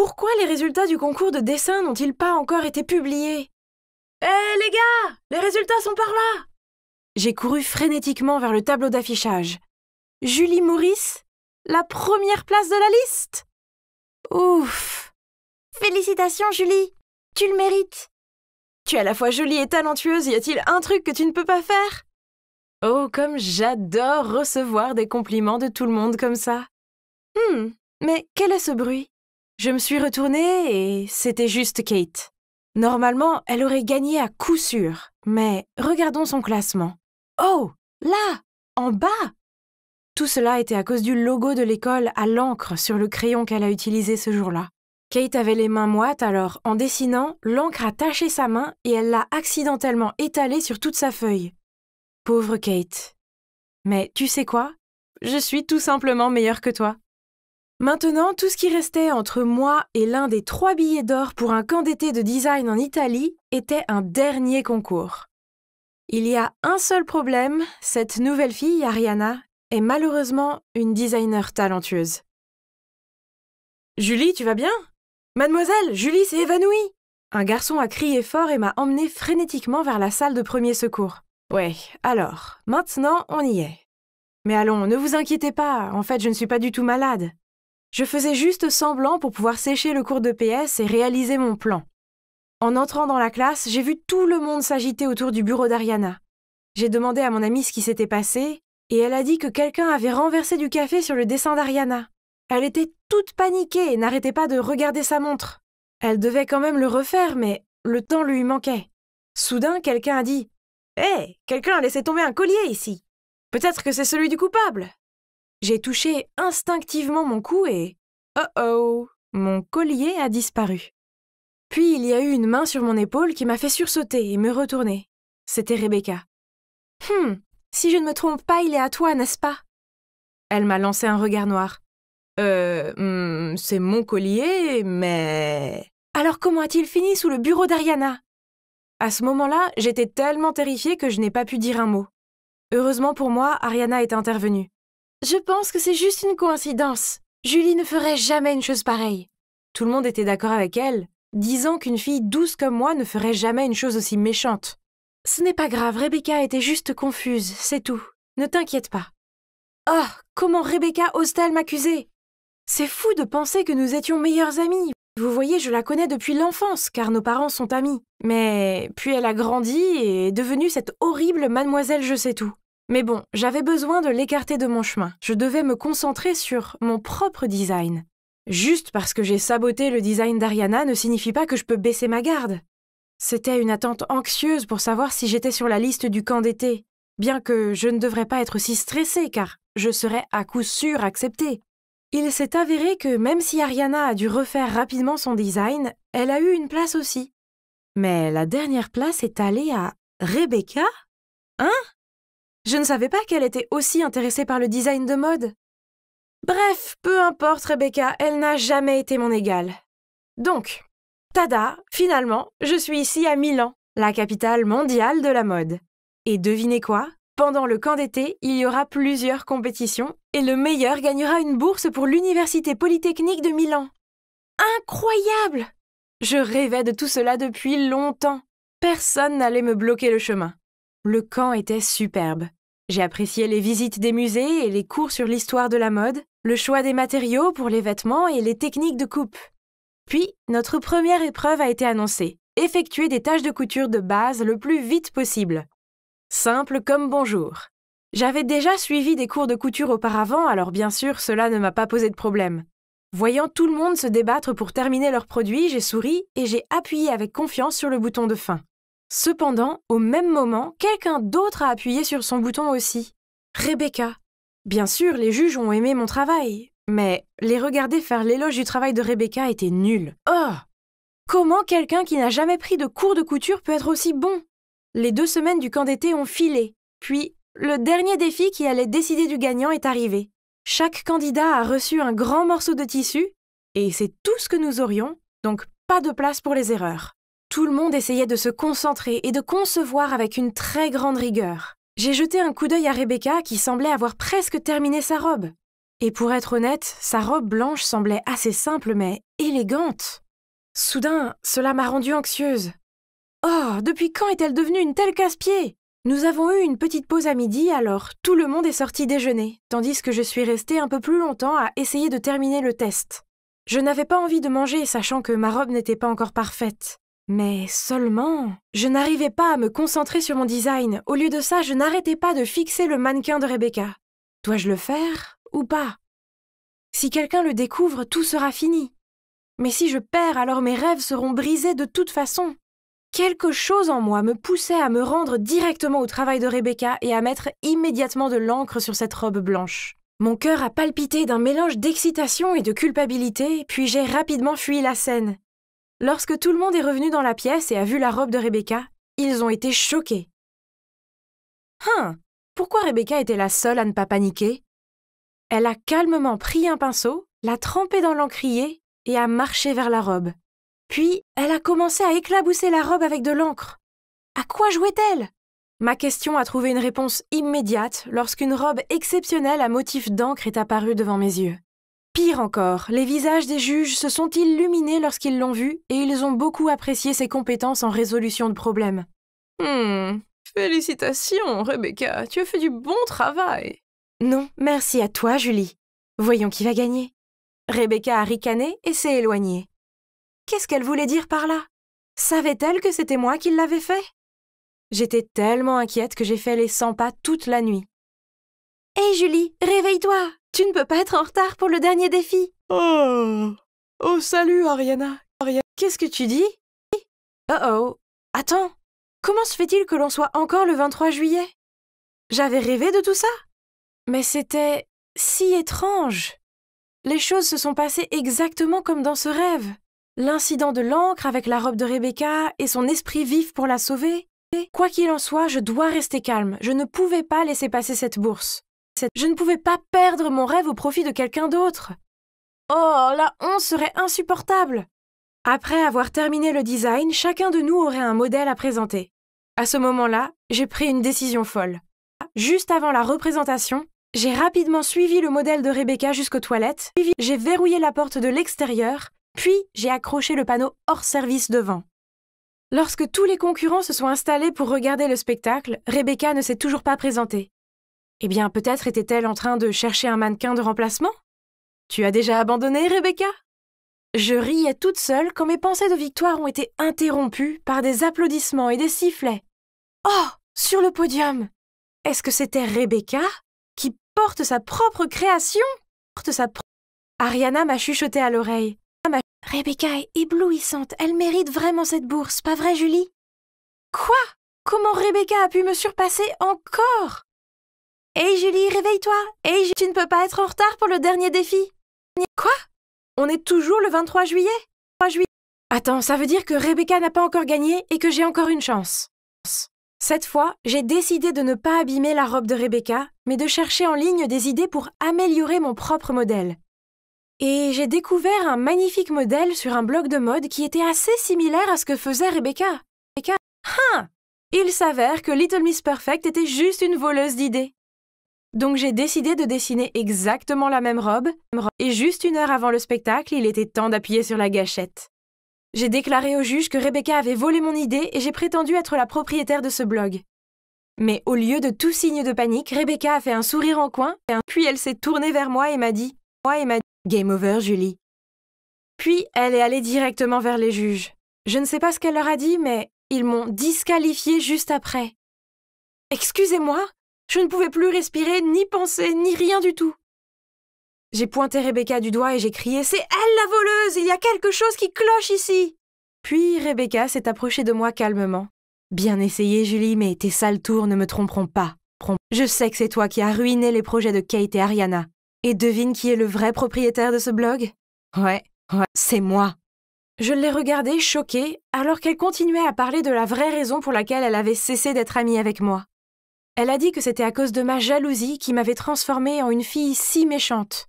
Pourquoi les résultats du concours de dessin n'ont-ils pas encore été publiés? Hé les gars, les résultats sont par là! J'ai couru frénétiquement vers le tableau d'affichage. Julie Maurice, la première place de la liste! Ouf! Félicitations Julie, tu le mérites! Tu es à la fois jolie et talentueuse, y a-t-il un truc que tu ne peux pas faire? Oh, comme j'adore recevoir des compliments de tout le monde comme ça! Mais quel est ce bruit? Je me suis retournée et c'était juste Kate. Normalement, elle aurait gagné à coup sûr, mais regardons son classement. Oh, là, en bas! Tout cela était à cause du logo de l'école à l'encre sur le crayon qu'elle a utilisé ce jour-là. Kate avait les mains moites, alors en dessinant, l'encre a taché sa main et elle l'a accidentellement étalée sur toute sa feuille. Pauvre Kate. Mais tu sais quoi? Je suis tout simplement meilleure que toi. Maintenant, tout ce qui restait entre moi et l'un des 3 billets d'or pour un camp d'été de design en Italie était un dernier concours. Il y a un seul problème, cette nouvelle fille, Ariana, est malheureusement une designer talentueuse. Julie, tu vas bien? Mademoiselle, Julie s'est évanouie! Un garçon a crié fort et m'a emmenée frénétiquement vers la salle de premier secours. Ouais, alors, maintenant on y est. Mais allons, ne vous inquiétez pas, en fait je ne suis pas du tout malade. Je faisais juste semblant pour pouvoir sécher le cours de PS et réaliser mon plan. En entrant dans la classe, j'ai vu tout le monde s'agiter autour du bureau d'Ariana. J'ai demandé à mon amie ce qui s'était passé, et elle a dit que quelqu'un avait renversé du café sur le dessin d'Ariana. Elle était toute paniquée et n'arrêtait pas de regarder sa montre. Elle devait quand même le refaire, mais le temps lui manquait. Soudain, quelqu'un a dit « Hé, quelqu'un a laissé tomber un collier ici. Peut-être que c'est celui du coupable. » J'ai touché instinctivement mon cou et oh, mon collier a disparu. Puis il y a eu une main sur mon épaule qui m'a fait sursauter et me retourner. C'était Rebecca. Si je ne me trompe pas, il est à toi, n'est-ce pas? Elle m'a lancé un regard noir. C'est mon collier, mais... Alors comment a-t-il fini sous le bureau d'Ariana? À ce moment-là, j'étais tellement terrifiée que je n'ai pas pu dire un mot. Heureusement pour moi, Ariana est intervenue. Je pense que c'est juste une coïncidence. Julie ne ferait jamais une chose pareille. Tout le monde était d'accord avec elle, disant qu'une fille douce comme moi ne ferait jamais une chose aussi méchante. Ce n'est pas grave, Rebecca était juste confuse, c'est tout. Ne t'inquiète pas. Oh, comment Rebecca ose-t-elle m'accuser? C'est fou de penser que nous étions meilleures amies. Vous voyez, je la connais depuis l'enfance, car nos parents sont amis. Mais puis elle a grandi et est devenue cette horrible mademoiselle je sais tout. Mais bon, j'avais besoin de l'écarter de mon chemin. Je devais me concentrer sur mon propre design. Juste parce que j'ai saboté le design d'Ariana ne signifie pas que je peux baisser ma garde. C'était une attente anxieuse pour savoir si j'étais sur la liste du camp d'été, bien que je ne devrais pas être si stressée car je serais à coup sûr acceptée. Il s'est avéré que même si Ariana a dû refaire rapidement son design, elle a eu une place aussi. Mais la dernière place est allée à Rebecca? Hein? Je ne savais pas qu'elle était aussi intéressée par le design de mode. Bref, peu importe Rebecca, elle n'a jamais été mon égale. Donc, tada, finalement, je suis ici à Milan, la capitale mondiale de la mode. Et devinez quoi? Pendant le camp d'été, il y aura plusieurs compétitions et le meilleur gagnera une bourse pour l'Université Polytechnique de Milan. Incroyable! Je rêvais de tout cela depuis longtemps. Personne n'allait me bloquer le chemin. Le camp était superbe. J'ai apprécié les visites des musées et les cours sur l'histoire de la mode, le choix des matériaux pour les vêtements et les techniques de coupe. Puis, notre première épreuve a été annoncée. Effectuer des tâches de couture de base le plus vite possible. Simple comme bonjour. J'avais déjà suivi des cours de couture auparavant, alors bien sûr, cela ne m'a pas posé de problème. Voyant tout le monde se débattre pour terminer leurs produits, j'ai souri et j'ai appuyé avec confiance sur le bouton de fin. Cependant, au même moment, quelqu'un d'autre a appuyé sur son bouton aussi. Rebecca. Bien sûr, les juges ont aimé mon travail, mais les regarder faire l'éloge du travail de Rebecca était nul. Oh! Comment quelqu'un qui n'a jamais pris de cours de couture peut être aussi bon? Les 2 semaines du camp d'été ont filé, puis le dernier défi qui allait décider du gagnant est arrivé. Chaque candidat a reçu un grand morceau de tissu, et c'est tout ce que nous aurions, donc pas de place pour les erreurs. Tout le monde essayait de se concentrer et de concevoir avec une très grande rigueur. J'ai jeté un coup d'œil à Rebecca qui semblait avoir presque terminé sa robe. Et pour être honnête, sa robe blanche semblait assez simple mais élégante. Soudain, cela m'a rendue anxieuse. Oh, depuis quand est-elle devenue une telle casse-pied? Nous avons eu une petite pause à midi, alors tout le monde est sorti déjeuner, tandis que je suis restée un peu plus longtemps à essayer de terminer le test. Je n'avais pas envie de manger, sachant que ma robe n'était pas encore parfaite. Mais seulement, je n'arrivais pas à me concentrer sur mon design. Au lieu de ça, je n'arrêtais pas de fixer le mannequin de Rebecca. Dois-je le faire ou pas? Si quelqu'un le découvre, tout sera fini. Mais si je perds, alors mes rêves seront brisés de toute façon. Quelque chose en moi me poussait à me rendre directement au travail de Rebecca et à mettre immédiatement de l'encre sur cette robe blanche. Mon cœur a palpité d'un mélange d'excitation et de culpabilité, puis j'ai rapidement fui la scène. Lorsque tout le monde est revenu dans la pièce et a vu la robe de Rebecca, ils ont été choqués. Pourquoi Rebecca était la seule à ne pas paniquer? Elle a calmement pris un pinceau, l'a trempé dans l'encrier et a marché vers la robe. Puis, elle a commencé à éclabousser la robe avec de l'encre. À quoi jouait-elle? Ma question a trouvé une réponse immédiate lorsqu'une robe exceptionnelle à motif d'encre est apparue devant mes yeux. Pire encore, les visages des juges se sont illuminés lorsqu'ils l'ont vue et ils ont beaucoup apprécié ses compétences en résolution de problèmes. Félicitations, Rebecca, tu as fait du bon travail. Non, merci à toi, Julie. Voyons qui va gagner. Rebecca a ricané et s'est éloignée. Qu'est-ce qu'elle voulait dire par là? Savait-elle que c'était moi qui l'avais fait? J'étais tellement inquiète que j'ai fait les 100 pas toute la nuit. « Hé Julie, réveille-toi! Tu ne peux pas être en retard pour le dernier défi! » Oh, salut Ariana. Qu'est-ce que tu dis? Oh, attends, comment se fait-il que l'on soit encore le 23 juillet? J'avais rêvé de tout ça? Mais c'était si étrange. Les choses se sont passées exactement comme dans ce rêve. L'incident de l'encre avec la robe de Rebecca et son esprit vif pour la sauver. Quoi qu'il en soit, je dois rester calme. Je ne pouvais pas laisser passer cette bourse. Je ne pouvais pas perdre mon rêve au profit de quelqu'un d'autre. Oh, la honte serait insupportable. Après avoir terminé le design, chacun de nous aurait un modèle à présenter. À ce moment-là, j'ai pris une décision folle. Juste avant la représentation, j'ai rapidement suivi le modèle de Rebecca jusqu'aux toilettes, puis j'ai verrouillé la porte de l'extérieur, puis j'ai accroché le panneau hors service devant. Lorsque tous les concurrents se sont installés pour regarder le spectacle, Rebecca ne s'est toujours pas présentée. Eh bien, peut-être était-elle en train de chercher un mannequin de remplacement? Tu as déjà abandonné, Rebecca? Je riais toute seule quand mes pensées de victoire ont été interrompues par des applaudissements et des sifflets. Oh, sur le podium! Est-ce que c'était Rebecca qui porte sa propre création? Ariana m'a chuchoté à l'oreille. Rebecca est éblouissante, elle mérite vraiment cette bourse, pas vrai, Julie? Quoi? Comment Rebecca a pu me surpasser encore? Hey Julie, réveille-toi! Hey, tu ne peux pas être en retard pour le dernier défi! Quoi? On est toujours le 23 juillet? Attends, ça veut dire que Rebecca n'a pas encore gagné et que j'ai encore une chance. Cette fois, j'ai décidé de ne pas abîmer la robe de Rebecca, mais de chercher en ligne des idées pour améliorer mon propre modèle. Et j'ai découvert un modèle sur un blog de mode qui était assez similaire à ce que faisait Rebecca. Il s'avère que Little Miss Perfect était juste une voleuse d'idées. Donc j'ai décidé de dessiner exactement la même robe, et juste 1 heure avant le spectacle, il était temps d'appuyer sur la gâchette. J'ai déclaré au juge que Rebecca avait volé mon idée et j'ai prétendu être la propriétaire de ce blog. Mais au lieu de tout signe de panique, Rebecca a fait un sourire en coin, puis elle s'est tournée vers moi et m'a dit « Game over, Julie ». Puis elle est allée directement vers les juges. Je ne sais pas ce qu'elle leur a dit, mais ils m'ont disqualifiée juste après. Excusez-moi, je ne pouvais plus respirer, ni penser, ni rien du tout. J'ai pointé Rebecca du doigt et j'ai crié « C'est elle la voleuse! Il y a quelque chose qui cloche ici !» Puis Rebecca s'est approchée de moi calmement. « Bien essayé, Julie, mais tes sales tours ne me tromperont pas. Je sais que c'est toi qui as ruiné les projets de Kate et Ariana. Et devine qui est le vrai propriétaire de ce blog? Ouais, c'est moi. » Je l'ai regardée choquée alors qu'elle continuait à parler de la vraie raison pour laquelle elle avait cessé d'être amie avec moi. Elle a dit que c'était à cause de ma jalousie qui m'avait transformée en une fille si méchante.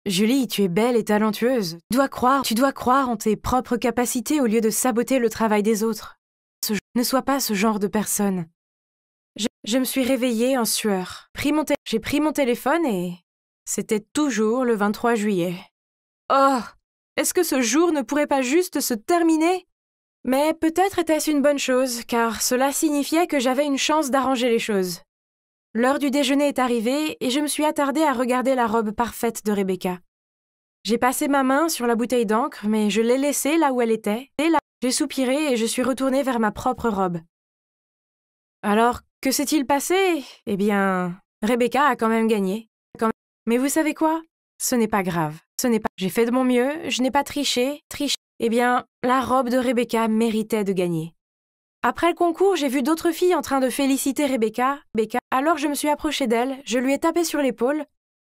Julie, tu es belle et talentueuse. Tu dois croire en tes propres capacités au lieu de saboter le travail des autres. Ne sois pas ce genre de personne. Je me suis réveillée en sueur. J'ai pris mon téléphone et C'était toujours le 23 juillet. Oh! Est-ce que ce jour ne pourrait pas juste se terminer? Mais peut-être était-ce une bonne chose, car cela signifiait que j'avais une chance d'arranger les choses. L'heure du déjeuner est arrivée et je me suis attardée à regarder la robe parfaite de Rebecca. J'ai passé ma main sur la bouteille d'encre, mais je l'ai laissée là où elle était, et là, j'ai soupiré et je suis retournée vers ma propre robe. Alors, que s'est-il passé? Eh bien, Rebecca a quand même gagné. Mais vous savez quoi? Ce n'est pas grave. J'ai fait de mon mieux, je n'ai pas triché. Eh bien, la robe de Rebecca méritait de gagner. Après le concours, j'ai vu d'autres filles en train de féliciter Rebecca. Alors je me suis approchée d'elle, je lui ai tapé sur l'épaule,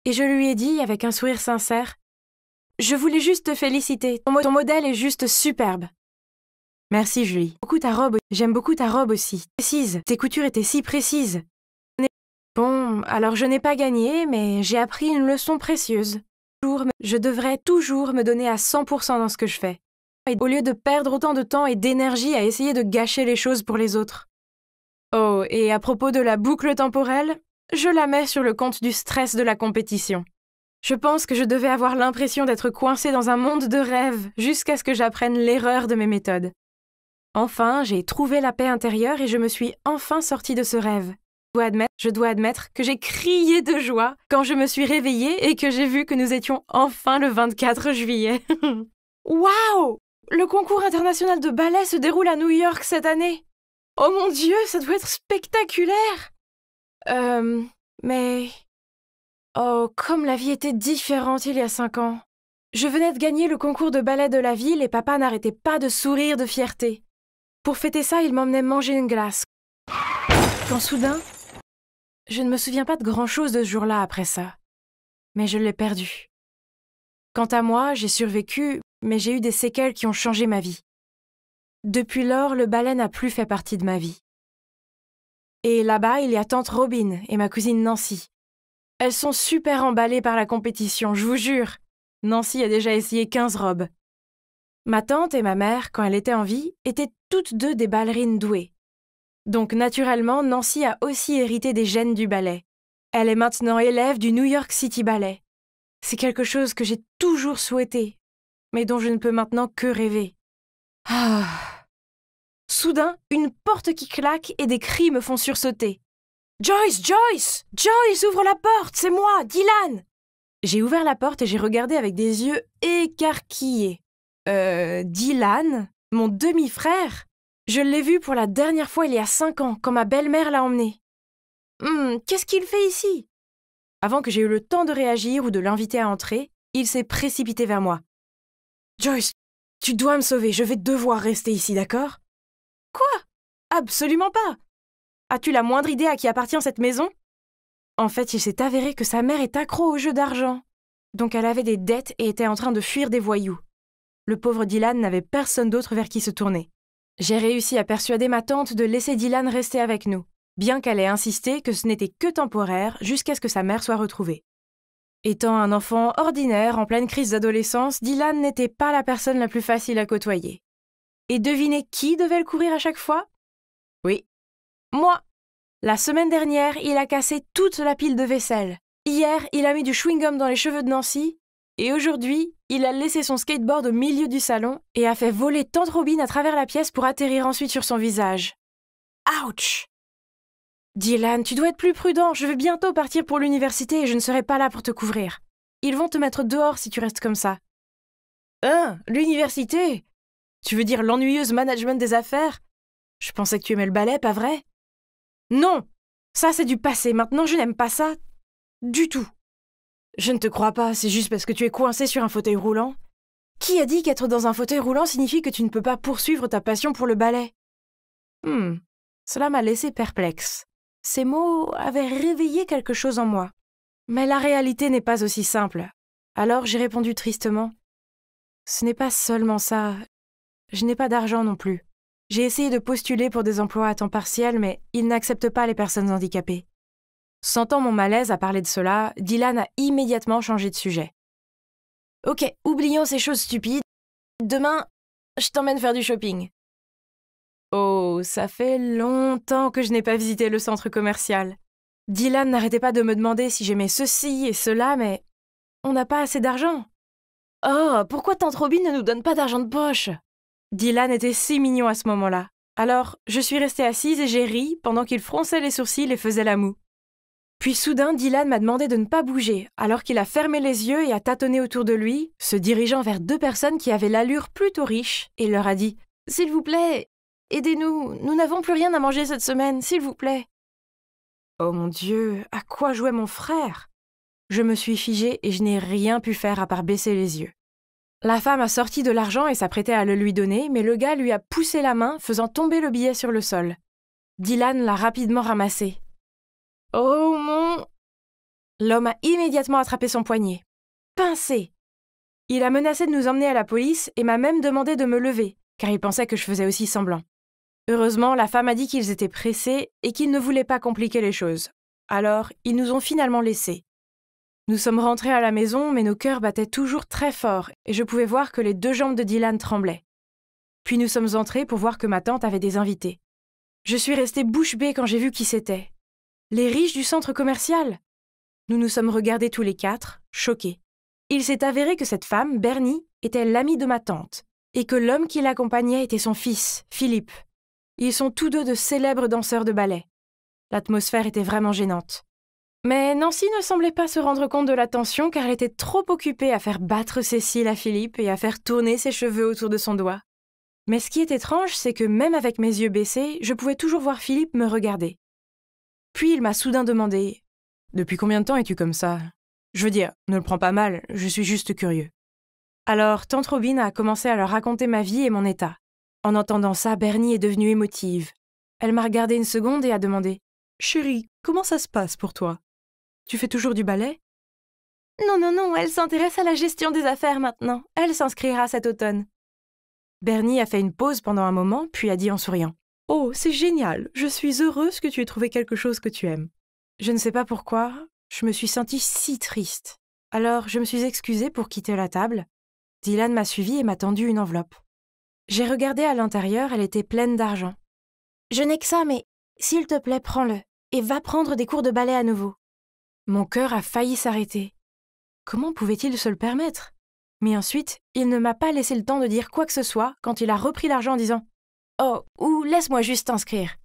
et je lui ai dit avec un sourire sincère, « Je voulais juste te féliciter, ton modèle est juste superbe. » Merci Julie. J'aime beaucoup ta robe aussi. Précise, tes coutures étaient si précises. Bon, alors je n'ai pas gagné, mais j'ai appris une leçon précieuse. Je devrais toujours me donner à 100% dans ce que je fais, au lieu de perdre autant de temps et d'énergie à essayer de gâcher les choses pour les autres. Oh, et à propos de la boucle temporelle, je la mets sur le compte du stress de la compétition. Je pense que je devais avoir l'impression d'être coincée dans un monde de rêve jusqu'à ce que j'apprenne l'erreur de mes méthodes. Enfin, j'ai trouvé la paix intérieure et je me suis enfin sortie de ce rêve. Je dois admettre que j'ai crié de joie quand je me suis réveillée et que j'ai vu que nous étions enfin le 24 juillet. Waouh! Le concours international de ballet se déroule à New York cette année. Oh mon Dieu, ça doit être spectaculaire! Mais... Oh, comme la vie était différente il y a 5 ans. Je venais de gagner le concours de ballet de la ville et papa n'arrêtait pas de sourire de fierté. Pour fêter ça, il m'emmenait manger une glace. Quand soudain, je ne me souviens pas de grand-chose de ce jour-là après ça. Mais je l'ai perdu. Quant à moi, j'ai survécu, mais j'ai eu des séquelles qui ont changé ma vie. Depuis lors, le ballet n'a plus fait partie de ma vie. Et là-bas, il y a tante Robin et ma cousine Nancy. Elles sont super emballées par la compétition, je vous jure. Nancy a déjà essayé 15 robes. Ma tante et ma mère, quand elle était en vie, étaient toutes deux des ballerines douées. Donc naturellement, Nancy a aussi hérité des gènes du ballet. Elle est maintenant élève du New York City Ballet. C'est quelque chose que j'ai toujours souhaité, mais dont je ne peux maintenant que rêver. Ah. Soudain, une porte qui claque et des cris me font sursauter. « Joyce, Joyce! Joyce, ouvre la porte, c'est moi, Dylan !» J'ai ouvert la porte et j'ai regardé avec des yeux écarquillés. Dylan? Mon demi-frère? Je l'ai vu pour la dernière fois il y a 5 ans, quand ma belle-mère l'a emmené. Qu'est-ce qu'il fait ici? Avant que j'aie eu le temps de réagir ou de l'inviter à entrer, il s'est précipité vers moi. « Joyce, tu dois me sauver, je vais devoir rester ici, d'accord? » « Quoi? Absolument pas! As-tu la moindre idée à qui appartient cette maison? » En fait, il s'est avéré que sa mère est accro aux jeux d'argent. Donc elle avait des dettes et était en train de fuir des voyous. Le pauvre Dylan n'avait personne d'autre vers qui se tourner. J'ai réussi à persuader ma tante de laisser Dylan rester avec nous, bien qu'elle ait insisté que ce n'était que temporaire jusqu'à ce que sa mère soit retrouvée. Étant un enfant ordinaire en pleine crise d'adolescence, Dylan n'était pas la personne la plus facile à côtoyer. Et devinez qui devait le courir à chaque fois? Oui, moi. La semaine dernière, il a cassé toute la pile de vaisselle. Hier, il a mis du chewing-gum dans les cheveux de Nancy. Et aujourd'hui, il a laissé son skateboard au milieu du salon et a fait voler tante Robin à travers la pièce pour atterrir ensuite sur son visage. Ouch! Dylan, tu dois être plus prudent. Je vais bientôt partir pour l'université et je ne serai pas là pour te couvrir. Ils vont te mettre dehors si tu restes comme ça. Hein? L'université? Tu veux dire l'ennuyeuse management des affaires? Je pensais que tu aimais le ballet, pas vrai? Non! Ça, c'est du passé. Maintenant, je n'aime pas ça du tout. Je ne te crois pas, c'est juste parce que tu es coincé sur un fauteuil roulant. Qui a dit qu'être dans un fauteuil roulant signifie que tu ne peux pas poursuivre ta passion pour le ballet? Cela m'a laissé perplexe. Ces mots avaient réveillé quelque chose en moi. Mais la réalité n'est pas aussi simple. Alors j'ai répondu tristement. Ce n'est pas seulement ça. Je n'ai pas d'argent non plus. J'ai essayé de postuler pour des emplois à temps partiel, mais ils n'acceptent pas les personnes handicapées. Sentant mon malaise à parler de cela, Dylan a immédiatement changé de sujet. « Ok, oublions ces choses stupides. Demain, je t'emmène faire du shopping. » Oh, ça fait longtemps que je n'ai pas visité le centre commercial. Dylan n'arrêtait pas de me demander si j'aimais ceci et cela, mais on n'a pas assez d'argent. » « Oh, pourquoi tante Robin ne nous donne pas d'argent de poche ?» Dylan était si mignon à ce moment-là. Alors, je suis restée assise et j'ai ri pendant qu'il fronçait les sourcils et faisait la moue. Puis soudain, Dylan m'a demandé de ne pas bouger, alors qu'il a fermé les yeux et a tâtonné autour de lui, se dirigeant vers 2 personnes qui avaient l'allure plutôt riche, et leur a dit « S'il vous plaît, aidez-nous, nous n'avons plus rien à manger cette semaine, s'il vous plaît. » Oh mon Dieu, à quoi jouait mon frère ? Je me suis figée et je n'ai rien pu faire à part baisser les yeux. La femme a sorti de l'argent et s'apprêtait à le lui donner, mais le gars lui a poussé la main, faisant tomber le billet sur le sol. Dylan l'a rapidement ramassé. « Oh mon... » L'homme a immédiatement attrapé son poignet. Pincé. Il a menacé de nous emmener à la police et m'a même demandé de me lever, car il pensait que je faisais aussi semblant. Heureusement, la femme a dit qu'ils étaient pressés et qu'ils ne voulaient pas compliquer les choses. Alors, ils nous ont finalement laissés. Nous sommes rentrés à la maison, mais nos cœurs battaient toujours très fort et je pouvais voir que les 2 jambes de Dylan tremblaient. Puis nous sommes entrés pour voir que ma tante avait des invités. Je suis restée bouche bée quand j'ai vu qui c'était. Les riches du centre commercial. Nous nous sommes regardés tous les 4, choqués. Il s'est avéré que cette femme, Bernie, était l'amie de ma tante et que l'homme qui l'accompagnait était son fils, Philippe. Ils sont tous 2 de célèbres danseurs de ballet. L'atmosphère était vraiment gênante. Mais Nancy ne semblait pas se rendre compte de la tension car elle était trop occupée à faire battre ses cils à Philippe et à faire tourner ses cheveux autour de son doigt. Mais ce qui est étrange, c'est que même avec mes yeux baissés, je pouvais toujours voir Philippe me regarder. Puis il m'a soudain demandé « Depuis combien de temps es-tu comme ça ? Je veux dire, ne le prends pas mal, je suis juste curieux. » Alors tante Robin a commencé à leur raconter ma vie et mon état. En entendant ça, Bernie est devenue émotive. Elle m'a regardée une seconde et a demandé « Chérie, comment ça se passe pour toi ? Tu fais toujours du ballet ? » Non, elle s'intéresse à la gestion des affaires maintenant. Elle s'inscrira cet automne. Bernie a fait une pause pendant un moment, puis a dit en souriant « Oh, c'est génial, je suis heureuse que tu aies trouvé quelque chose que tu aimes. » Je ne sais pas pourquoi, je me suis sentie si triste. Alors, je me suis excusée pour quitter la table. Dylan m'a suivie et m'a tendu une enveloppe. J'ai regardé à l'intérieur, elle était pleine d'argent. « Je n'ai que ça, mais s'il te plaît, prends-le et va prendre des cours de ballet à nouveau. » Mon cœur a failli s'arrêter. Comment pouvait-il se le permettre ? Mais ensuite, il ne m'a pas laissé le temps de dire quoi que ce soit quand il a repris l'argent en disant « Oh, ou laisse-moi juste t'inscrire. »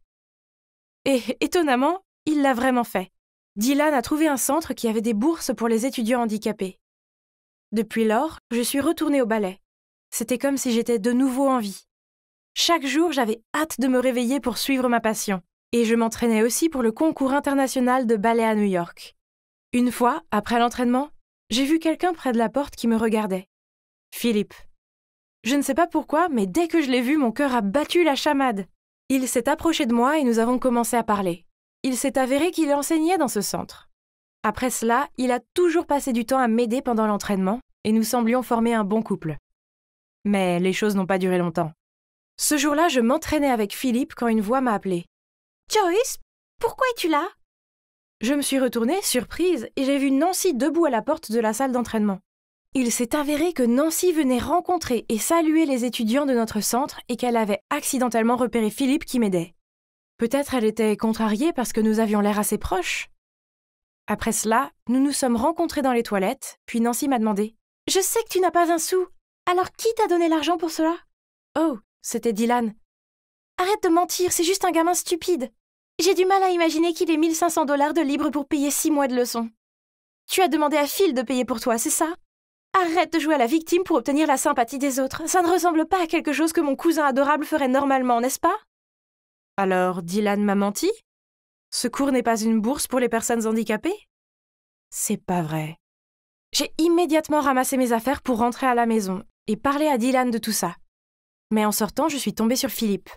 Et étonnamment, il l'a vraiment fait. Dylan a trouvé un centre qui avait des bourses pour les étudiants handicapés. Depuis lors, je suis retournée au ballet. C'était comme si j'étais de nouveau en vie. Chaque jour, j'avais hâte de me réveiller pour suivre ma passion. Et je m'entraînais aussi pour le concours international de ballet à New York. Une fois, après l'entraînement, j'ai vu quelqu'un près de la porte qui me regardait. Philippe. Je ne sais pas pourquoi, mais dès que je l'ai vu, mon cœur a battu la chamade. Il s'est approché de moi et nous avons commencé à parler. Il s'est avéré qu'il enseignait dans ce centre. Après cela, il a toujours passé du temps à m'aider pendant l'entraînement et nous semblions former un bon couple. Mais les choses n'ont pas duré longtemps. Ce jour-là, je m'entraînais avec Philippe quand une voix m'a appelée. « Joyce, pourquoi es-tu là ?» Je me suis retournée, surprise, et j'ai vu Nancy debout à la porte de la salle d'entraînement. Il s'est avéré que Nancy venait rencontrer et saluer les étudiants de notre centre et qu'elle avait accidentellement repéré Philippe qui m'aidait. Peut-être elle était contrariée parce que nous avions l'air assez proches. Après cela, nous nous sommes rencontrés dans les toilettes, puis Nancy m'a demandé « Je sais que tu n'as pas un sou, alors qui t'a donné l'argent pour cela ?» Oh, c'était Dylan. « Arrête de mentir, c'est juste un gamin stupide. J'ai du mal à imaginer qu'il ait 1 500 $ de libre pour payer 6 mois de leçons. Tu as demandé à Phil de payer pour toi, c'est ça ? Arrête de jouer à la victime pour obtenir la sympathie des autres. Ça ne ressemble pas à quelque chose que mon cousin adorable ferait normalement, n'est-ce pas ? » Alors, Dylan m'a menti ? Ce cours n'est pas une bourse pour les personnes handicapées ? C'est pas vrai. J'ai immédiatement ramassé mes affaires pour rentrer à la maison et parler à Dylan de tout ça. Mais en sortant, je suis tombée sur Philippe.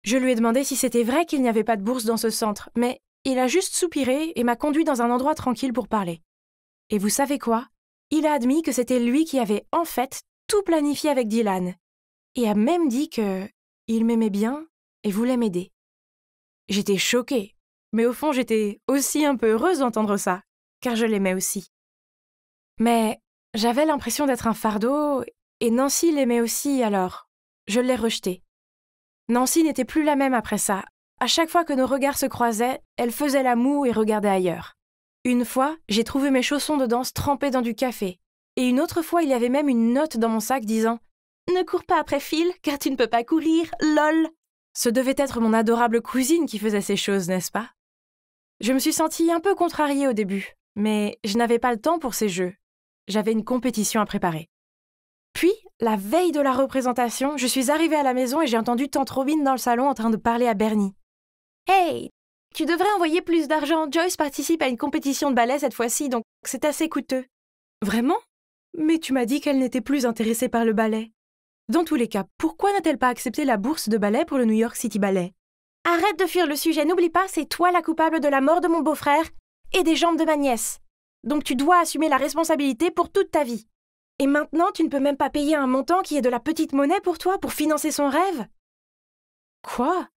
Je lui ai demandé si c'était vrai qu'il n'y avait pas de bourse dans ce centre, mais il a juste soupiré et m'a conduit dans un endroit tranquille pour parler. Et vous savez quoi ? Il a admis que c'était lui qui avait en fait tout planifié avec Dylan, et a même dit qu'il m'aimait bien et voulait m'aider. J'étais choquée, mais au fond j'étais aussi un peu heureuse d'entendre ça, car je l'aimais aussi. Mais j'avais l'impression d'être un fardeau, et Nancy l'aimait aussi, alors je l'ai rejeté. Nancy n'était plus la même après ça. À chaque fois que nos regards se croisaient, elle faisait la moue et regardait ailleurs. Une fois, j'ai trouvé mes chaussons de danse trempés dans du café. Et une autre fois, il y avait même une note dans mon sac disant « Ne cours pas après Phil, car tu ne peux pas courir, lol !» Ce devait être mon adorable cousine qui faisait ces choses, n'est-ce pas? Je me suis sentie un peu contrariée au début, mais je n'avais pas le temps pour ces jeux. J'avais une compétition à préparer. Puis, la veille de la représentation, je suis arrivée à la maison et j'ai entendu tante Robin dans le salon en train de parler à Bernie. « Hey, tu devrais envoyer plus d'argent. Joyce participe à une compétition de ballet cette fois-ci, donc c'est assez coûteux. » Vraiment? Mais tu m'as dit qu'elle n'était plus intéressée par le ballet. Dans tous les cas, pourquoi n'a-t-elle pas accepté la bourse de ballet pour le New York City Ballet? Arrête de fuir le sujet, n'oublie pas, c'est toi la coupable de la mort de mon beau-frère et des jambes de ma nièce. Donc tu dois assumer la responsabilité pour toute ta vie. Et maintenant, tu ne peux même pas payer un montant qui est de la petite monnaie pour toi pour financer son rêve? Quoi?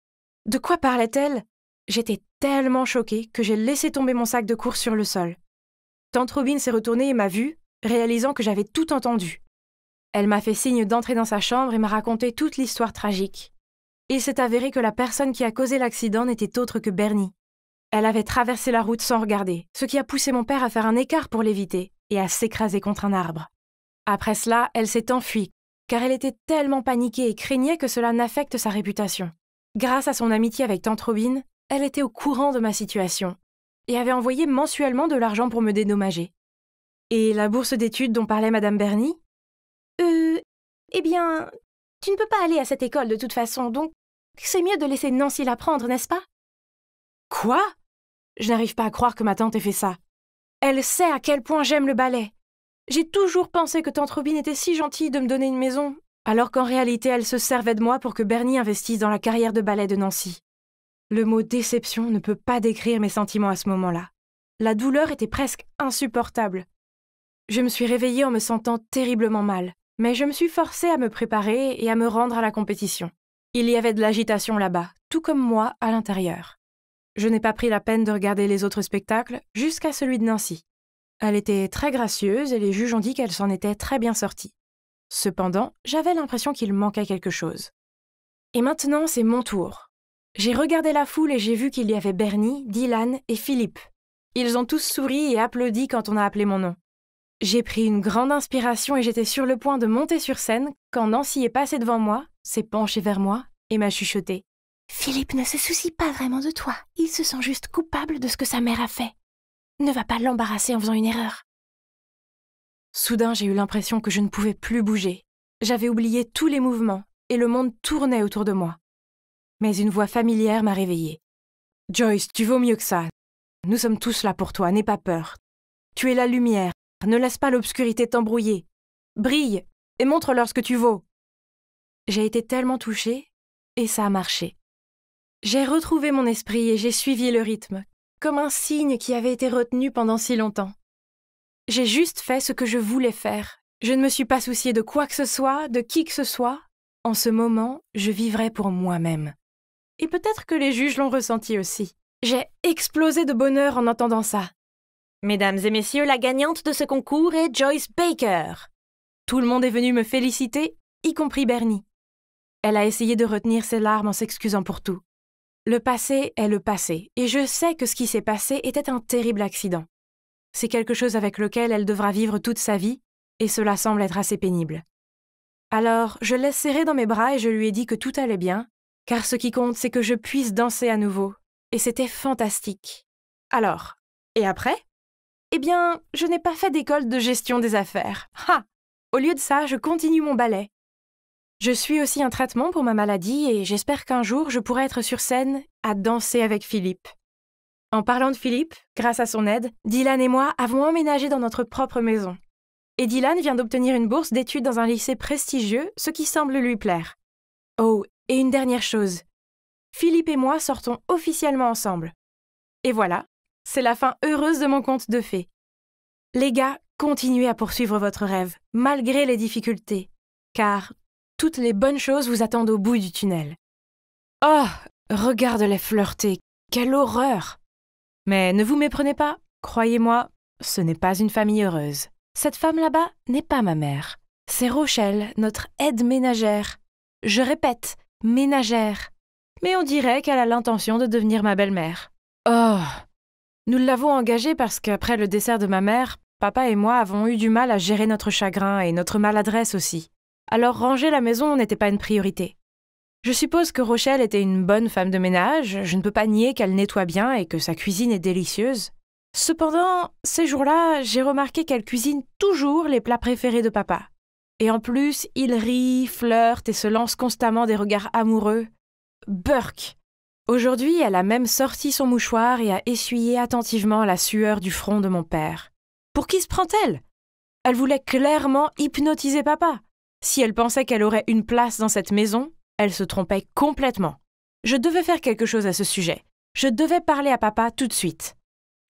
De quoi parlait-elle? J'étais tellement choquée que j'ai laissé tomber mon sac de course sur le sol. Tante Robin s'est retournée et m'a vue, réalisant que j'avais tout entendu. Elle m'a fait signe d'entrer dans sa chambre et m'a raconté toute l'histoire tragique. Il s'est avéré que la personne qui a causé l'accident n'était autre que Bernie. Elle avait traversé la route sans regarder, ce qui a poussé mon père à faire un écart pour l'éviter et à s'écraser contre un arbre. Après cela, elle s'est enfuie, car elle était tellement paniquée et craignait que cela n'affecte sa réputation. Grâce à son amitié avec tante Robin, elle était au courant de ma situation et avait envoyé mensuellement de l'argent pour me dédommager. Et la bourse d'études dont parlait Madame Bernie? Eh bien, tu ne peux pas aller à cette école de toute façon, donc c'est mieux de laisser Nancy la prendre, n'est-ce pas? Quoi? Je n'arrive pas à croire que ma tante ait fait ça. Elle sait à quel point j'aime le ballet. J'ai toujours pensé que tante Robin était si gentille de me donner une maison, alors qu'en réalité elle se servait de moi pour que Bernie investisse dans la carrière de ballet de Nancy. Le mot déception ne peut pas décrire mes sentiments à ce moment-là. La douleur était presque insupportable. Je me suis réveillée en me sentant terriblement mal, mais je me suis forcée à me préparer et à me rendre à la compétition. Il y avait de l'agitation là-bas, tout comme moi à l'intérieur. Je n'ai pas pris la peine de regarder les autres spectacles jusqu'à celui de Nancy. Elle était très gracieuse et les juges ont dit qu'elle s'en était très bien sortie. Cependant, j'avais l'impression qu'il manquait quelque chose. Et maintenant, c'est mon tour. J'ai regardé la foule et j'ai vu qu'il y avait Bernie, Dylan et Philippe. Ils ont tous souri et applaudi quand on a appelé mon nom. J'ai pris une grande inspiration et j'étais sur le point de monter sur scène quand Nancy est passée devant moi, s'est penchée vers moi et m'a chuchoté. « Philippe ne se soucie pas vraiment de toi, il se sent juste coupable de ce que sa mère a fait. Ne va pas l'embarrasser en faisant une erreur. » Soudain, j'ai eu l'impression que je ne pouvais plus bouger. J'avais oublié tous les mouvements et le monde tournait autour de moi. Mais une voix familière m'a réveillée. « Joyce, tu vaux mieux que ça. Nous sommes tous là pour toi, n'aie pas peur. Tu es la lumière. Ne laisse pas l'obscurité t'embrouiller. Brille et montre-leur ce que tu vaux. » J'ai été tellement touchée et ça a marché. J'ai retrouvé mon esprit et j'ai suivi le rythme, comme un signe qui avait été retenu pendant si longtemps. J'ai juste fait ce que je voulais faire. Je ne me suis pas souciée de quoi que ce soit, de qui que ce soit. En ce moment, je vivrais pour moi-même. Et peut-être que les juges l'ont ressenti aussi. J'ai explosé de bonheur en entendant ça. Mesdames et messieurs, la gagnante de ce concours est Joyce Baker. Tout le monde est venu me féliciter, y compris Bernie. Elle a essayé de retenir ses larmes en s'excusant pour tout. Le passé est le passé, et je sais que ce qui s'est passé était un terrible accident. C'est quelque chose avec lequel elle devra vivre toute sa vie, et cela semble être assez pénible. Alors, je l'ai serrée dans mes bras et je lui ai dit que tout allait bien, car ce qui compte, c'est que je puisse danser à nouveau, et c'était fantastique. Alors, et après? Eh bien, je n'ai pas fait d'école de gestion des affaires. Ha! Au lieu de ça, je continue mon ballet. Je suis aussi un traitement pour ma maladie et j'espère qu'un jour, je pourrai être sur scène à danser avec Philippe. En parlant de Philippe, grâce à son aide, Dylan et moi avons emménagé dans notre propre maison. Et Dylan vient d'obtenir une bourse d'études dans un lycée prestigieux, ce qui semble lui plaire. Oh, et une dernière chose. Philippe et moi sortons officiellement ensemble. Et voilà, c'est la fin heureuse de mon conte de fées. Les gars, continuez à poursuivre votre rêve, malgré les difficultés, car toutes les bonnes choses vous attendent au bout du tunnel. Oh, regarde-les flirter, quelle horreur! Mais ne vous méprenez pas, croyez-moi, ce n'est pas une famille heureuse. Cette femme là-bas n'est pas ma mère. C'est Rochelle, notre aide ménagère. Je répète, ménagère. Mais on dirait qu'elle a l'intention de devenir ma belle-mère. Oh! Nous l'avons engagé parce qu'après le décès de ma mère, papa et moi avons eu du mal à gérer notre chagrin et notre maladresse aussi. Alors ranger la maison n'était pas une priorité. Je suppose que Rochelle était une bonne femme de ménage, je ne peux pas nier qu'elle nettoie bien et que sa cuisine est délicieuse. Cependant, ces jours-là, j'ai remarqué qu'elle cuisine toujours les plats préférés de papa. Et en plus, il rit, flirte et se lance constamment des regards amoureux. Burk! Aujourd'hui, elle a même sorti son mouchoir et a essuyé attentivement la sueur du front de mon père. Pour qui se prend-elle? Elle voulait clairement hypnotiser papa. Si elle pensait qu'elle aurait une place dans cette maison, elle se trompait complètement. Je devais faire quelque chose à ce sujet. Je devais parler à papa tout de suite.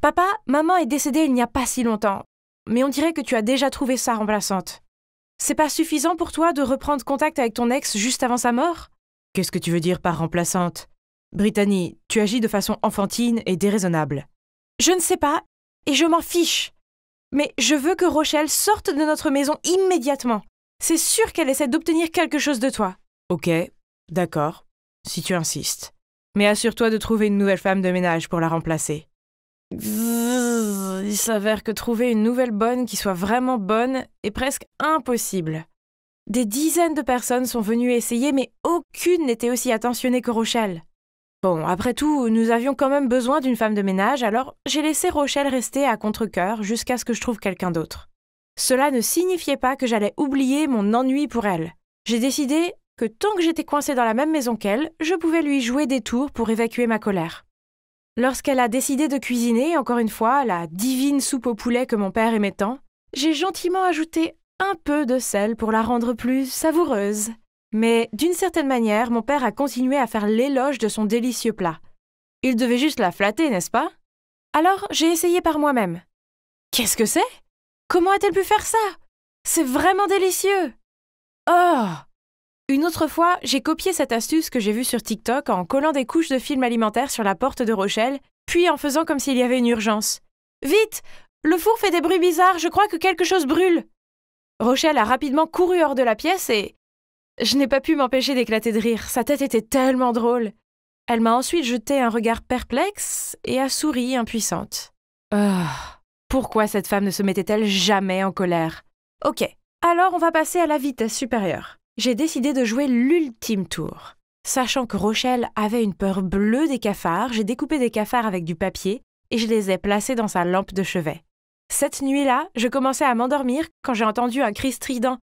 Papa, maman est décédée il n'y a pas si longtemps, mais on dirait que tu as déjà trouvé sa remplaçante. C'est pas suffisant pour toi de reprendre contact avec ton ex juste avant sa mort? Qu'est-ce que tu veux dire par remplaçante? Brittany, tu agis de façon enfantine et déraisonnable. Je ne sais pas, et je m'en fiche. Mais je veux que Rochelle sorte de notre maison immédiatement. C'est sûr qu'elle essaie d'obtenir quelque chose de toi. Ok, d'accord, si tu insistes. Mais assure-toi de trouver une nouvelle femme de ménage pour la remplacer. Il s'avère que trouver une nouvelle bonne qui soit vraiment bonne est presque impossible. Des dizaines de personnes sont venues essayer, mais aucune n'était aussi attentionnée que Rochelle. Bon, après tout, nous avions quand même besoin d'une femme de ménage, alors j'ai laissé Rochelle rester à contre-cœur jusqu'à ce que je trouve quelqu'un d'autre. Cela ne signifiait pas que j'allais oublier mon ennui pour elle. J'ai décidé que tant que j'étais coincée dans la même maison qu'elle, je pouvais lui jouer des tours pour évacuer ma colère. Lorsqu'elle a décidé de cuisiner, encore une fois, la divine soupe au poulet que mon père aimait tant, j'ai gentiment ajouté un peu de sel pour la rendre plus savoureuse. Mais d'une certaine manière, mon père a continué à faire l'éloge de son délicieux plat. Il devait juste la flatter, n'est-ce pas? Alors, j'ai essayé par moi-même. Qu'est-ce que c'est? Comment a-t-elle pu faire ça? C'est vraiment délicieux! Oh! Une autre fois, j'ai copié cette astuce que j'ai vue sur TikTok en collant des couches de film alimentaire sur la porte de Rochelle, puis en faisant comme s'il y avait une urgence. Vite! Le four fait des bruits bizarres, je crois que quelque chose brûle! Rochelle a rapidement couru hors de la pièce et... Je n'ai pas pu m'empêcher d'éclater de rire, sa tête était tellement drôle. Elle m'a ensuite jeté un regard perplexe et a souri impuissante. Pourquoi cette femme ne se mettait-elle jamais en colère? Ok, alors on va passer à la vitesse supérieure. J'ai décidé de jouer l'ultime tour. Sachant que Rochelle avait une peur bleue des cafards, j'ai découpé des cafards avec du papier et je les ai placés dans sa lampe de chevet. Cette nuit-là, je commençais à m'endormir quand j'ai entendu un cri strident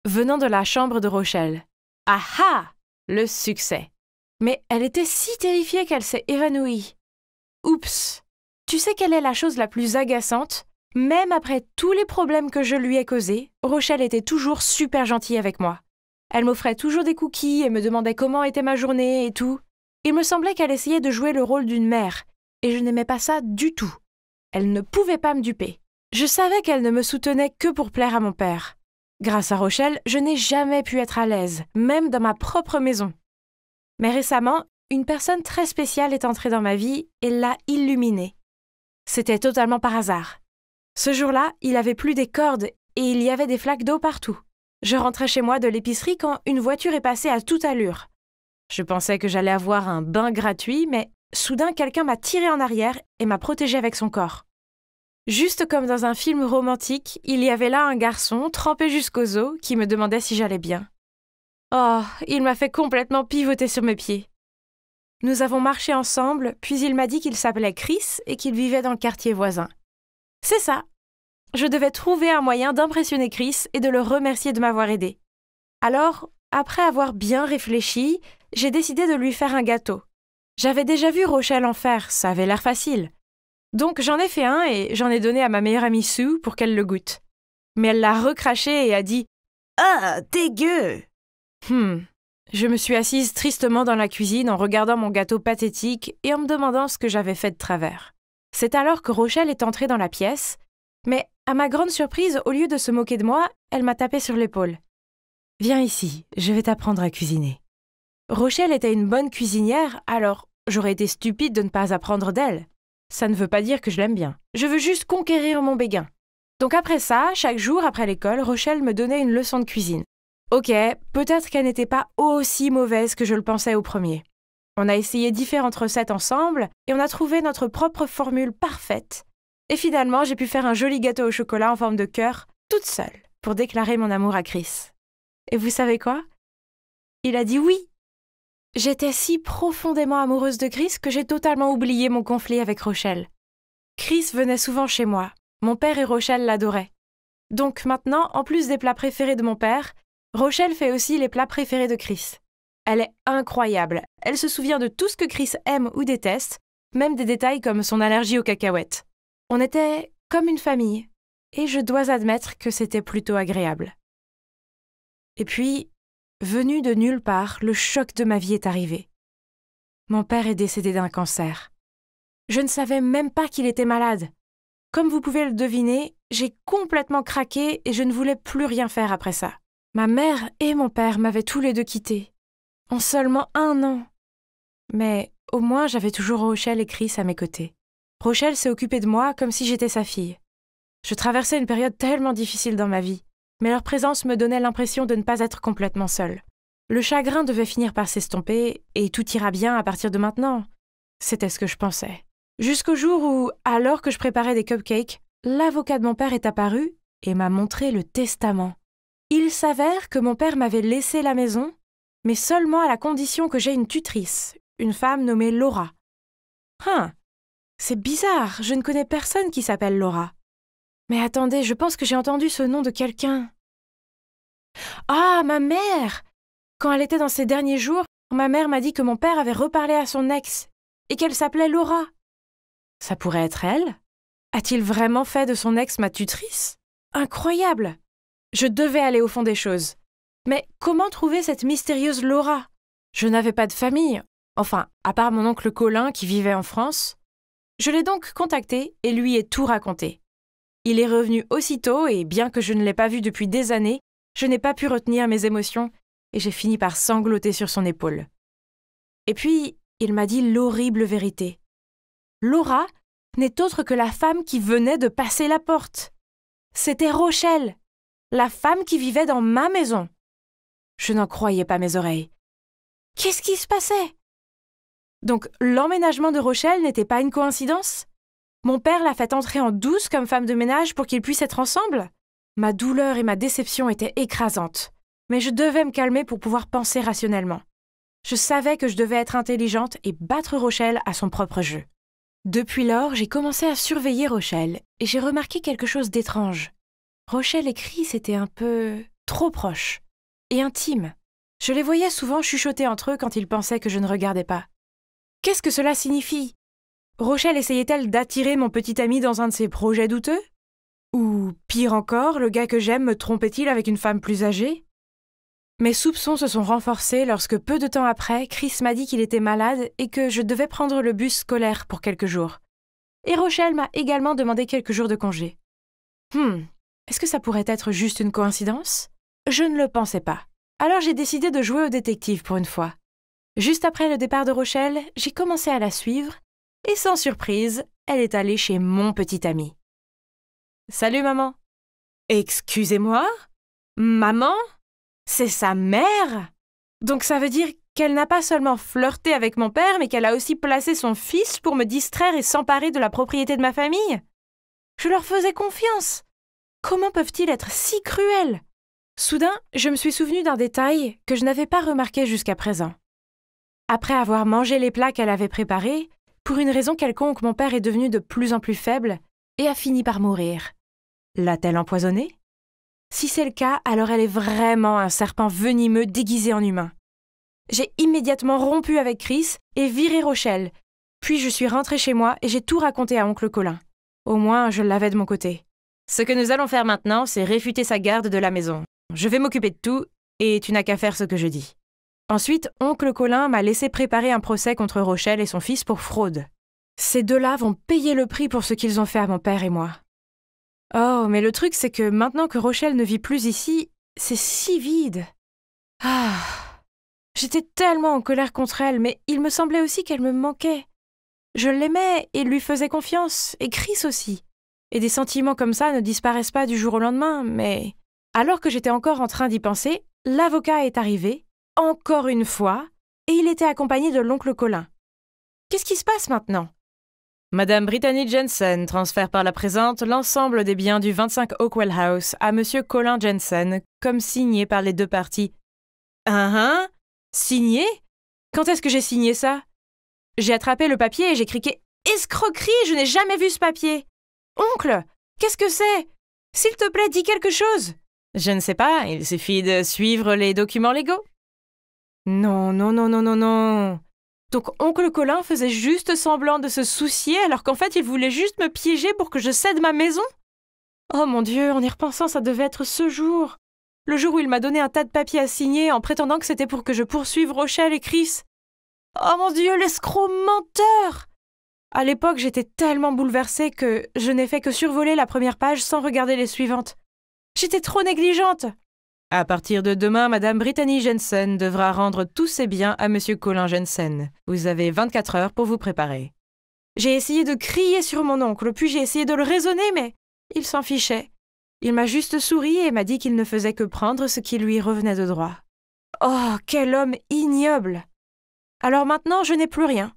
venant de la chambre de Rochelle. Ah ah! Le succès. Mais elle était si terrifiée qu'elle s'est évanouie. Oups! Tu sais quelle est la chose la plus agaçante? Même après tous les problèmes que je lui ai causés, Rochelle était toujours super gentille avec moi. Elle m'offrait toujours des cookies et me demandait comment était ma journée et tout. Il me semblait qu'elle essayait de jouer le rôle d'une mère, et je n'aimais pas ça du tout. Elle ne pouvait pas me duper. Je savais qu'elle ne me soutenait que pour plaire à mon père. Grâce à Rochelle, je n'ai jamais pu être à l'aise, même dans ma propre maison. Mais récemment, une personne très spéciale est entrée dans ma vie et l'a illuminée. C'était totalement par hasard. Ce jour-là, il avait plu des cordes et il y avait des flaques d'eau partout. Je rentrais chez moi de l'épicerie quand une voiture est passée à toute allure. Je pensais que j'allais avoir un bain gratuit, mais soudain quelqu'un m'a tiré en arrière et m'a protégée avec son corps. Juste comme dans un film romantique, il y avait là un garçon, trempé jusqu'aux os, qui me demandait si j'allais bien. Oh, il m'a fait complètement pivoter sur mes pieds. Nous avons marché ensemble, puis il m'a dit qu'il s'appelait Chris et qu'il vivait dans le quartier voisin. C'est ça. Je devais trouver un moyen d'impressionner Chris et de le remercier de m'avoir aidé. Alors, après avoir bien réfléchi, j'ai décidé de lui faire un gâteau. J'avais déjà vu Rochelle en faire, ça avait l'air facile. Donc j'en ai fait un et j'en ai donné à ma meilleure amie Sue pour qu'elle le goûte. Mais elle l'a recraché et a dit « Ah, dégueu !» Je me suis assise tristement dans la cuisine en regardant mon gâteau pathétique et en me demandant ce que j'avais fait de travers. C'est alors que Rochelle est entrée dans la pièce, mais à ma grande surprise, au lieu de se moquer de moi, elle m'a tapé sur l'épaule. « Viens ici, je vais t'apprendre à cuisiner. » Rochelle était une bonne cuisinière, alors j'aurais été stupide de ne pas apprendre d'elle. Ça ne veut pas dire que je l'aime bien. Je veux juste conquérir mon béguin. Donc après ça, chaque jour après l'école, Rochelle me donnait une leçon de cuisine. Ok, peut-être qu'elle n'était pas aussi mauvaise que je le pensais au premier. On a essayé différentes recettes ensemble et on a trouvé notre propre formule parfaite. Et finalement, j'ai pu faire un joli gâteau au chocolat en forme de cœur, toute seule, pour déclarer mon amour à Chris. Et vous savez quoi? Il a dit oui. J'étais si profondément amoureuse de Chris que j'ai totalement oublié mon conflit avec Rochelle. Chris venait souvent chez moi. Mon père et Rochelle l'adoraient. Donc maintenant, en plus des plats préférés de mon père, Rochelle fait aussi les plats préférés de Chris. Elle est incroyable. Elle se souvient de tout ce que Chris aime ou déteste, même des détails comme son allergie aux cacahuètes. On était comme une famille, et je dois admettre que c'était plutôt agréable. Et puis, venu de nulle part, le choc de ma vie est arrivé. Mon père est décédé d'un cancer. Je ne savais même pas qu'il était malade. Comme vous pouvez le deviner, j'ai complètement craqué et je ne voulais plus rien faire après ça. Ma mère et mon père m'avaient tous les deux quittés. En seulement 1 an. Mais au moins, j'avais toujours Rochelle et Chris à mes côtés. Rochelle s'est occupée de moi comme si j'étais sa fille. Je traversais une période tellement difficile dans ma vie, mais leur présence me donnait l'impression de ne pas être complètement seule. Le chagrin devait finir par s'estomper et tout ira bien à partir de maintenant. C'était ce que je pensais. Jusqu'au jour où, alors que je préparais des cupcakes, l'avocat de mon père est apparu et m'a montré le testament. Il s'avère que mon père m'avait laissé la maison, mais seulement à la condition que j'aie une tutrice, une femme nommée Laura. C'est bizarre, je ne connais personne qui s'appelle Laura. Mais attendez, je pense que j'ai entendu ce nom de quelqu'un. Ah, ma mère! Quand elle était dans ses derniers jours, ma mère m'a dit que mon père avait reparlé à son ex et qu'elle s'appelait Laura. Ça pourrait être elle? A-t-il vraiment fait de son ex ma tutrice? Incroyable! Je devais aller au fond des choses. Mais comment trouver cette mystérieuse Laura? Je n'avais pas de famille, enfin, à part mon oncle Colin qui vivait en France. Je l'ai donc contacté et lui ai tout raconté. Il est revenu aussitôt et bien que je ne l'ai pas vu depuis des années, je n'ai pas pu retenir mes émotions et j'ai fini par sangloter sur son épaule. Et puis, il m'a dit l'horrible vérité. Laura n'est autre que la femme qui venait de passer la porte. C'était Rochelle, la femme qui vivait dans ma maison. Je n'en croyais pas mes oreilles. Qu'est-ce qui se passait? Donc, l'emménagement de Rochelle n'était pas une coïncidence? Mon père l'a fait entrer en douce comme femme de ménage pour qu'ils puissent être ensemble? Ma douleur et ma déception étaient écrasantes, mais je devais me calmer pour pouvoir penser rationnellement. Je savais que je devais être intelligente et battre Rochelle à son propre jeu. Depuis lors, j'ai commencé à surveiller Rochelle et j'ai remarqué quelque chose d'étrange. Rochelle et Chris étaient un peu trop proches et intimes. Je les voyais souvent chuchoter entre eux quand ils pensaient que je ne regardais pas. Qu'est-ce que cela signifie? Rochelle essayait-elle d'attirer mon petit ami dans un de ses projets douteux? Ou, pire encore, le gars que j'aime me trompait-il avec une femme plus âgée? Mes soupçons se sont renforcés lorsque peu de temps après, Chris m'a dit qu'il était malade et que je devais prendre le bus scolaire pour quelques jours. Et Rochelle m'a également demandé quelques jours de congé. Est-ce que ça pourrait être juste une coïncidence? Je ne le pensais pas. Alors j'ai décidé de jouer au détective pour une fois. Juste après le départ de Rochelle, j'ai commencé à la suivre et sans surprise, elle est allée chez mon petit ami. « Salut maman !»« Excusez-moi? Maman? C'est sa mère? Donc ça veut dire qu'elle n'a pas seulement flirté avec mon père, mais qu'elle a aussi placé son fils pour me distraire et s'emparer de la propriété de ma famille? Je leur faisais confiance. Comment peuvent-ils être si cruels? Soudain, je me suis souvenu d'un détail que je n'avais pas remarqué jusqu'à présent. Après avoir mangé les plats qu'elle avait préparés, pour une raison quelconque, mon père est devenu de plus en plus faible et a fini par mourir. L'a-t-elle empoisonné? Si c'est le cas, alors elle est vraiment un serpent venimeux déguisé en humain. J'ai immédiatement rompu avec Chris et viré Rochelle. Puis je suis rentrée chez moi et j'ai tout raconté à oncle Colin. Au moins, je l'avais de mon côté. Ce que nous allons faire maintenant, c'est réfuter sa garde de la maison. Je vais m'occuper de tout et tu n'as qu'à faire ce que je dis. Ensuite, oncle Colin m'a laissé préparer un procès contre Rochelle et son fils pour fraude. Ces deux-là vont payer le prix pour ce qu'ils ont fait à mon père et moi. Oh, mais le truc, c'est que maintenant que Rochelle ne vit plus ici, c'est si vide. J'étais tellement en colère contre elle, mais il me semblait aussi qu'elle me manquait. Je l'aimais et lui faisais confiance, et Chris aussi. Et des sentiments comme ça ne disparaissent pas du jour au lendemain, mais... Alors que j'étais encore en train d'y penser, l'avocat est arrivé, encore une fois, et il était accompagné de l'oncle Colin. Qu'est-ce qui se passe maintenant? Madame Brittany Jensen transfère par la présente l'ensemble des biens du 25 Oakwell House à Monsieur Colin Jensen, comme signé par les deux parties. Signé? Quand est-ce que j'ai signé ça? J'ai attrapé le papier et j'ai crié « Escroquerie, je n'ai jamais vu ce papier !»« Oncle, qu'est-ce que c'est? S'il te plaît, dis quelque chose !»« Je ne sais pas, il suffit de suivre les documents légaux. » Non. Donc oncle Colin faisait juste semblant de se soucier alors qu'en fait il voulait juste me piéger pour que je cède ma maison? Oh mon Dieu, en y repensant, ça devait être ce jour. Le jour où il m'a donné un tas de papiers à signer en prétendant que c'était pour que je poursuive Rochelle et Chris. Oh mon Dieu, l'escroc menteur! À l'époque, j'étais tellement bouleversée que je n'ai fait que survoler la première page sans regarder les suivantes. J'étais trop négligente. À partir de demain, Madame Brittany Jensen devra rendre tous ses biens à Monsieur Colin Jensen. Vous avez 24 heures pour vous préparer. J'ai essayé de crier sur mon oncle, puis j'ai essayé de le raisonner, mais il s'en fichait. Il m'a juste souri et m'a dit qu'il ne faisait que prendre ce qui lui revenait de droit. Oh, quel homme ignoble! Alors maintenant, je n'ai plus rien.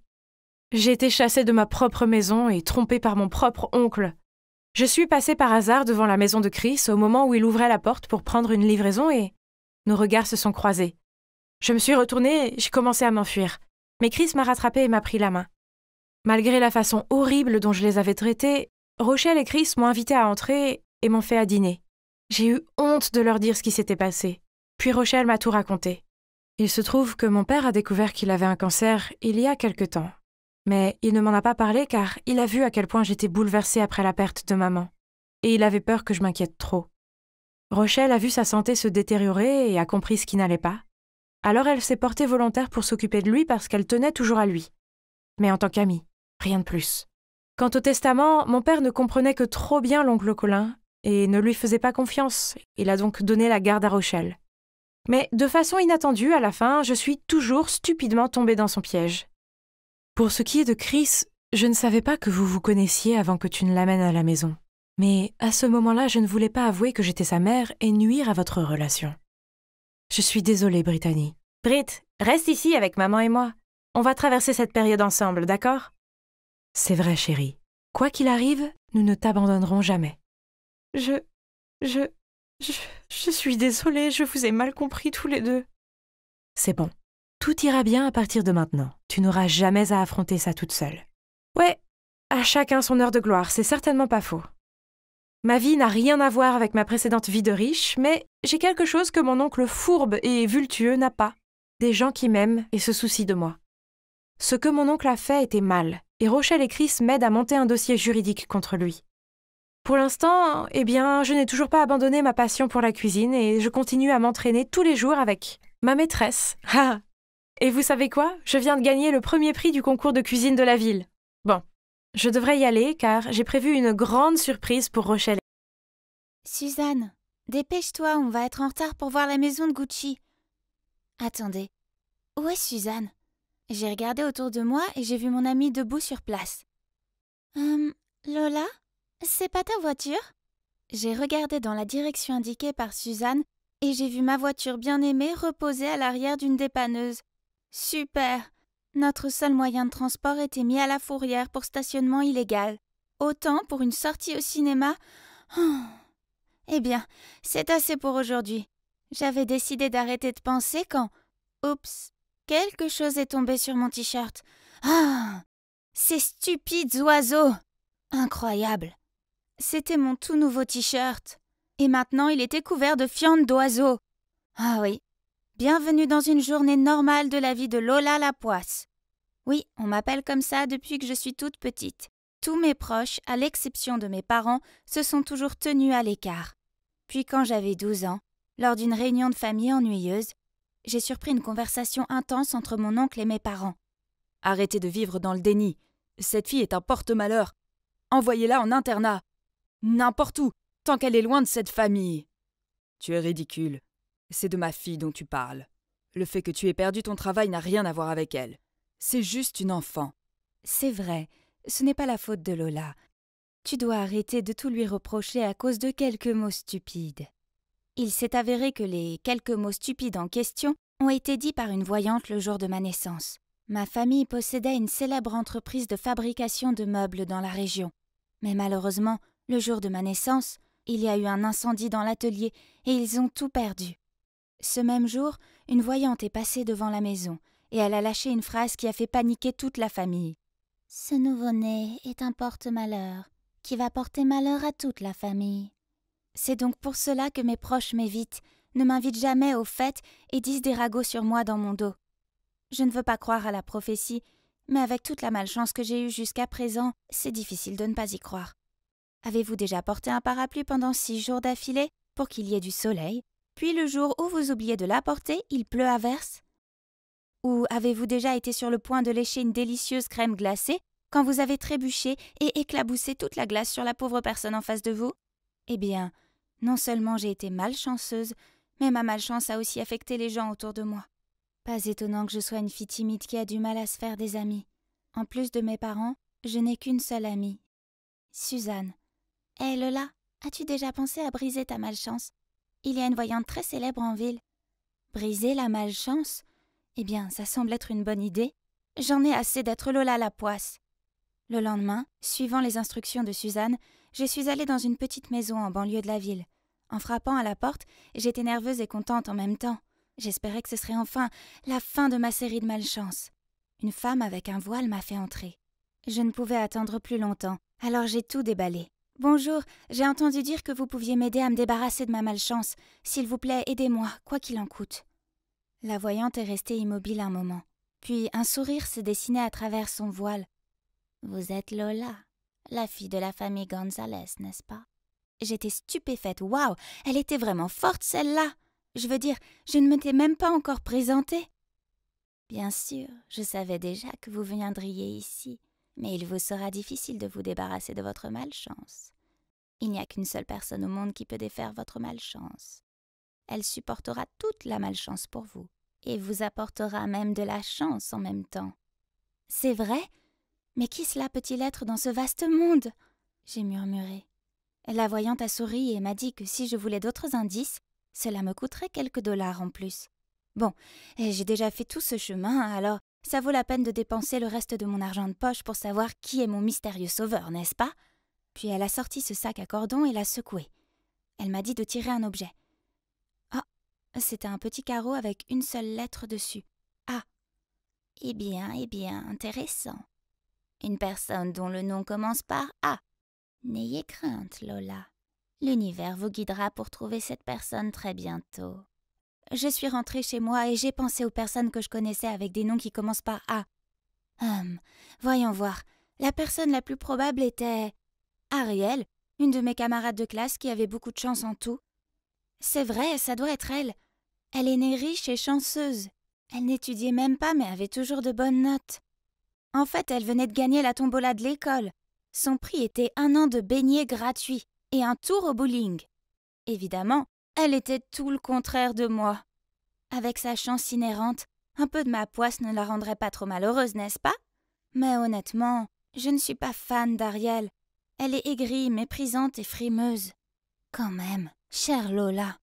J'ai été chassée de ma propre maison et trompée par mon propre oncle. Je suis passée par hasard devant la maison de Chris au moment où il ouvrait la porte pour prendre une livraison et nos regards se sont croisés. Je me suis retournée et j'ai commencé à m'enfuir. Mais Chris m'a rattrapée et m'a pris la main. Malgré la façon horrible dont je les avais traités, Rochelle et Chris m'ont invitée à entrer et m'ont fait à dîner. J'ai eu honte de leur dire ce qui s'était passé. Puis Rochelle m'a tout raconté. Il se trouve que mon père a découvert qu'il avait un cancer il y a quelque temps. Mais il ne m'en a pas parlé car il a vu à quel point j'étais bouleversée après la perte de maman. Et il avait peur que je m'inquiète trop. Rochelle a vu sa santé se détériorer et a compris ce qui n'allait pas. Alors elle s'est portée volontaire pour s'occuper de lui parce qu'elle tenait toujours à lui. Mais en tant qu'amie, rien de plus. Quant au testament, mon père ne comprenait que trop bien l'oncle Colin et ne lui faisait pas confiance. Il a donc donné la garde à Rochelle. Mais de façon inattendue, à la fin, je suis toujours stupidement tombée dans son piège. Pour ce qui est de Chris, je ne savais pas que vous vous connaissiez avant que tu ne l'amènes à la maison. Mais à ce moment-là, je ne voulais pas avouer que j'étais sa mère et nuire à votre relation. Je suis désolée, Brittany. Britt, reste ici avec maman et moi. On va traverser cette période ensemble, d'accord? C'est vrai, chérie. Quoi qu'il arrive, nous ne t'abandonnerons jamais. Je suis désolée, je vous ai mal compris tous les deux. C'est bon. Tout ira bien à partir de maintenant. Tu n'auras jamais à affronter ça toute seule. Ouais, à chacun son heure de gloire, c'est certainement pas faux. Ma vie n'a rien à voir avec ma précédente vie de riche, mais j'ai quelque chose que mon oncle fourbe et vultueux n'a pas. Des gens qui m'aiment et se soucient de moi. Ce que mon oncle a fait était mal, et Rochelle et Chris m'aident à monter un dossier juridique contre lui. Pour l'instant, je n'ai toujours pas abandonné ma passion pour la cuisine et je continue à m'entraîner tous les jours avec ma maîtresse. Et vous savez quoi? Je viens de gagner le premier prix du concours de cuisine de la ville. Bon, je devrais y aller car j'ai prévu une grande surprise pour Rochelle. Suzanne, dépêche-toi, on va être en retard pour voir la maison de Gucci. Attendez, où est Suzanne? J'ai regardé autour de moi et j'ai vu mon amie debout sur place. Lola? C'est pas ta voiture? J'ai regardé dans la direction indiquée par Suzanne et j'ai vu ma voiture bien-aimée reposer à l'arrière d'une dépanneuse. Super! Notre seul moyen de transport était mis à la fourrière pour stationnement illégal. Autant pour une sortie au cinéma. Eh bien, c'est assez pour aujourd'hui. J'avais décidé d'arrêter de penser quand... Oups! Quelque chose est tombé sur mon t-shirt. Ces stupides oiseaux! Incroyable! C'était mon tout nouveau t-shirt. Et maintenant, il était couvert de fientes d'oiseaux. Ah oui. Bienvenue dans une journée normale de la vie de Lola Lapoisse. Oui, on m'appelle comme ça depuis que je suis toute petite. Tous mes proches, à l'exception de mes parents, se sont toujours tenus à l'écart. Puis quand j'avais 12 ans, lors d'une réunion de famille ennuyeuse, j'ai surpris une conversation intense entre mon oncle et mes parents. « Arrêtez de vivre dans le déni. Cette fille est un porte-malheur. Envoyez-la en internat. N'importe où, tant qu'elle est loin de cette famille. » Tu es ridicule. C'est de ma fille dont tu parles. Le fait que tu aies perdu ton travail n'a rien à voir avec elle. C'est juste une enfant. C'est vrai, ce n'est pas la faute de Lola. Tu dois arrêter de tout lui reprocher à cause de quelques mots stupides. Il s'est avéré que les quelques mots stupides en question ont été dits par une voyante le jour de ma naissance. Ma famille possédait une célèbre entreprise de fabrication de meubles dans la région. Mais malheureusement, le jour de ma naissance, il y a eu un incendie dans l'atelier et ils ont tout perdu. Ce même jour, une voyante est passée devant la maison et elle a lâché une phrase qui a fait paniquer toute la famille. « Ce nouveau-né est un porte-malheur qui va porter malheur à toute la famille. » C'est donc pour cela que mes proches m'évitent, ne m'invitent jamais aux fêtes et disent des ragots sur moi dans mon dos. Je ne veux pas croire à la prophétie, mais avec toute la malchance que j'ai eue jusqu'à présent, c'est difficile de ne pas y croire. Avez-vous déjà porté un parapluie pendant 6 jours d'affilée pour qu'il y ait du soleil, puis le jour où vous oubliez de l'apporter, il pleut à verse? Ou avez-vous déjà été sur le point de lécher une délicieuse crème glacée quand vous avez trébuché et éclaboussé toute la glace sur la pauvre personne en face de vous? Eh bien, non seulement j'ai été malchanceuse, mais ma malchance a aussi affecté les gens autour de moi. Pas étonnant que je sois une fille timide qui a du mal à se faire des amis. En plus de mes parents, je n'ai qu'une seule amie, Suzanne. Hé Lola, as-tu déjà pensé à briser ta malchance? Il y a une voyante très célèbre en ville. Briser la malchance? Eh bien, ça semble être une bonne idée. J'en ai assez d'être Lola la poisse. Le lendemain, suivant les instructions de Suzanne, je suis allée dans une petite maison en banlieue de la ville. En frappant à la porte, j'étais nerveuse et contente en même temps. J'espérais que ce serait enfin la fin de ma série de malchance. Une femme avec un voile m'a fait entrer. Je ne pouvais attendre plus longtemps, alors j'ai tout déballé. « Bonjour, j'ai entendu dire que vous pouviez m'aider à me débarrasser de ma malchance. S'il vous plaît, aidez-moi, quoi qu'il en coûte. » La voyante est restée immobile un moment. Puis un sourire s'est dessiné à travers son voile. « Vous êtes Lola, la fille de la famille Gonzalez, n'est-ce pas ?» J'étais stupéfaite. Waouh, elle était vraiment forte celle-là. Je veux dire, je ne m'étais même pas encore présentée. Bien sûr, je savais déjà que vous viendriez ici, mais il vous sera difficile de vous débarrasser de votre malchance. Il n'y a qu'une seule personne au monde qui peut défaire votre malchance. Elle supportera toute la malchance pour vous, et vous apportera même de la chance en même temps. C'est vrai? Mais qui cela peut-il être dans ce vaste monde? J'ai murmuré. La voyante a souri et m'a dit que si je voulais d'autres indices, cela me coûterait quelques dollars en plus. Bon, j'ai déjà fait tout ce chemin, alors ça vaut la peine de dépenser le reste de mon argent de poche pour savoir qui est mon mystérieux sauveur, n'est-ce pas? Puis elle a sorti ce sac à cordon et l'a secoué. Elle m'a dit de tirer un objet. Ah, c'était un petit carreau avec une seule lettre dessus. Ah. Eh bien, intéressant. Une personne dont le nom commence par A. N'ayez crainte, Lola. L'univers vous guidera pour trouver cette personne très bientôt. Je suis rentrée chez moi et j'ai pensé aux personnes que je connaissais avec des noms qui commencent par A. Voyons voir. La personne la plus probable était Ariel, une de mes camarades de classe qui avait beaucoup de chance en tout. C'est vrai, ça doit être elle. Elle est née riche et chanceuse. Elle n'étudiait même pas mais avait toujours de bonnes notes. En fait, elle venait de gagner la tombola de l'école. Son prix était 1 an de beignets gratuits et un tour au bowling. Évidemment, elle était tout le contraire de moi. Avec sa chance inhérente, un peu de ma poisse ne la rendrait pas trop malheureuse, n'est-ce pas? Mais honnêtement, je ne suis pas fan d'Ariel. Elle est aigrie, méprisante et frimeuse. Quand même, chère Lola,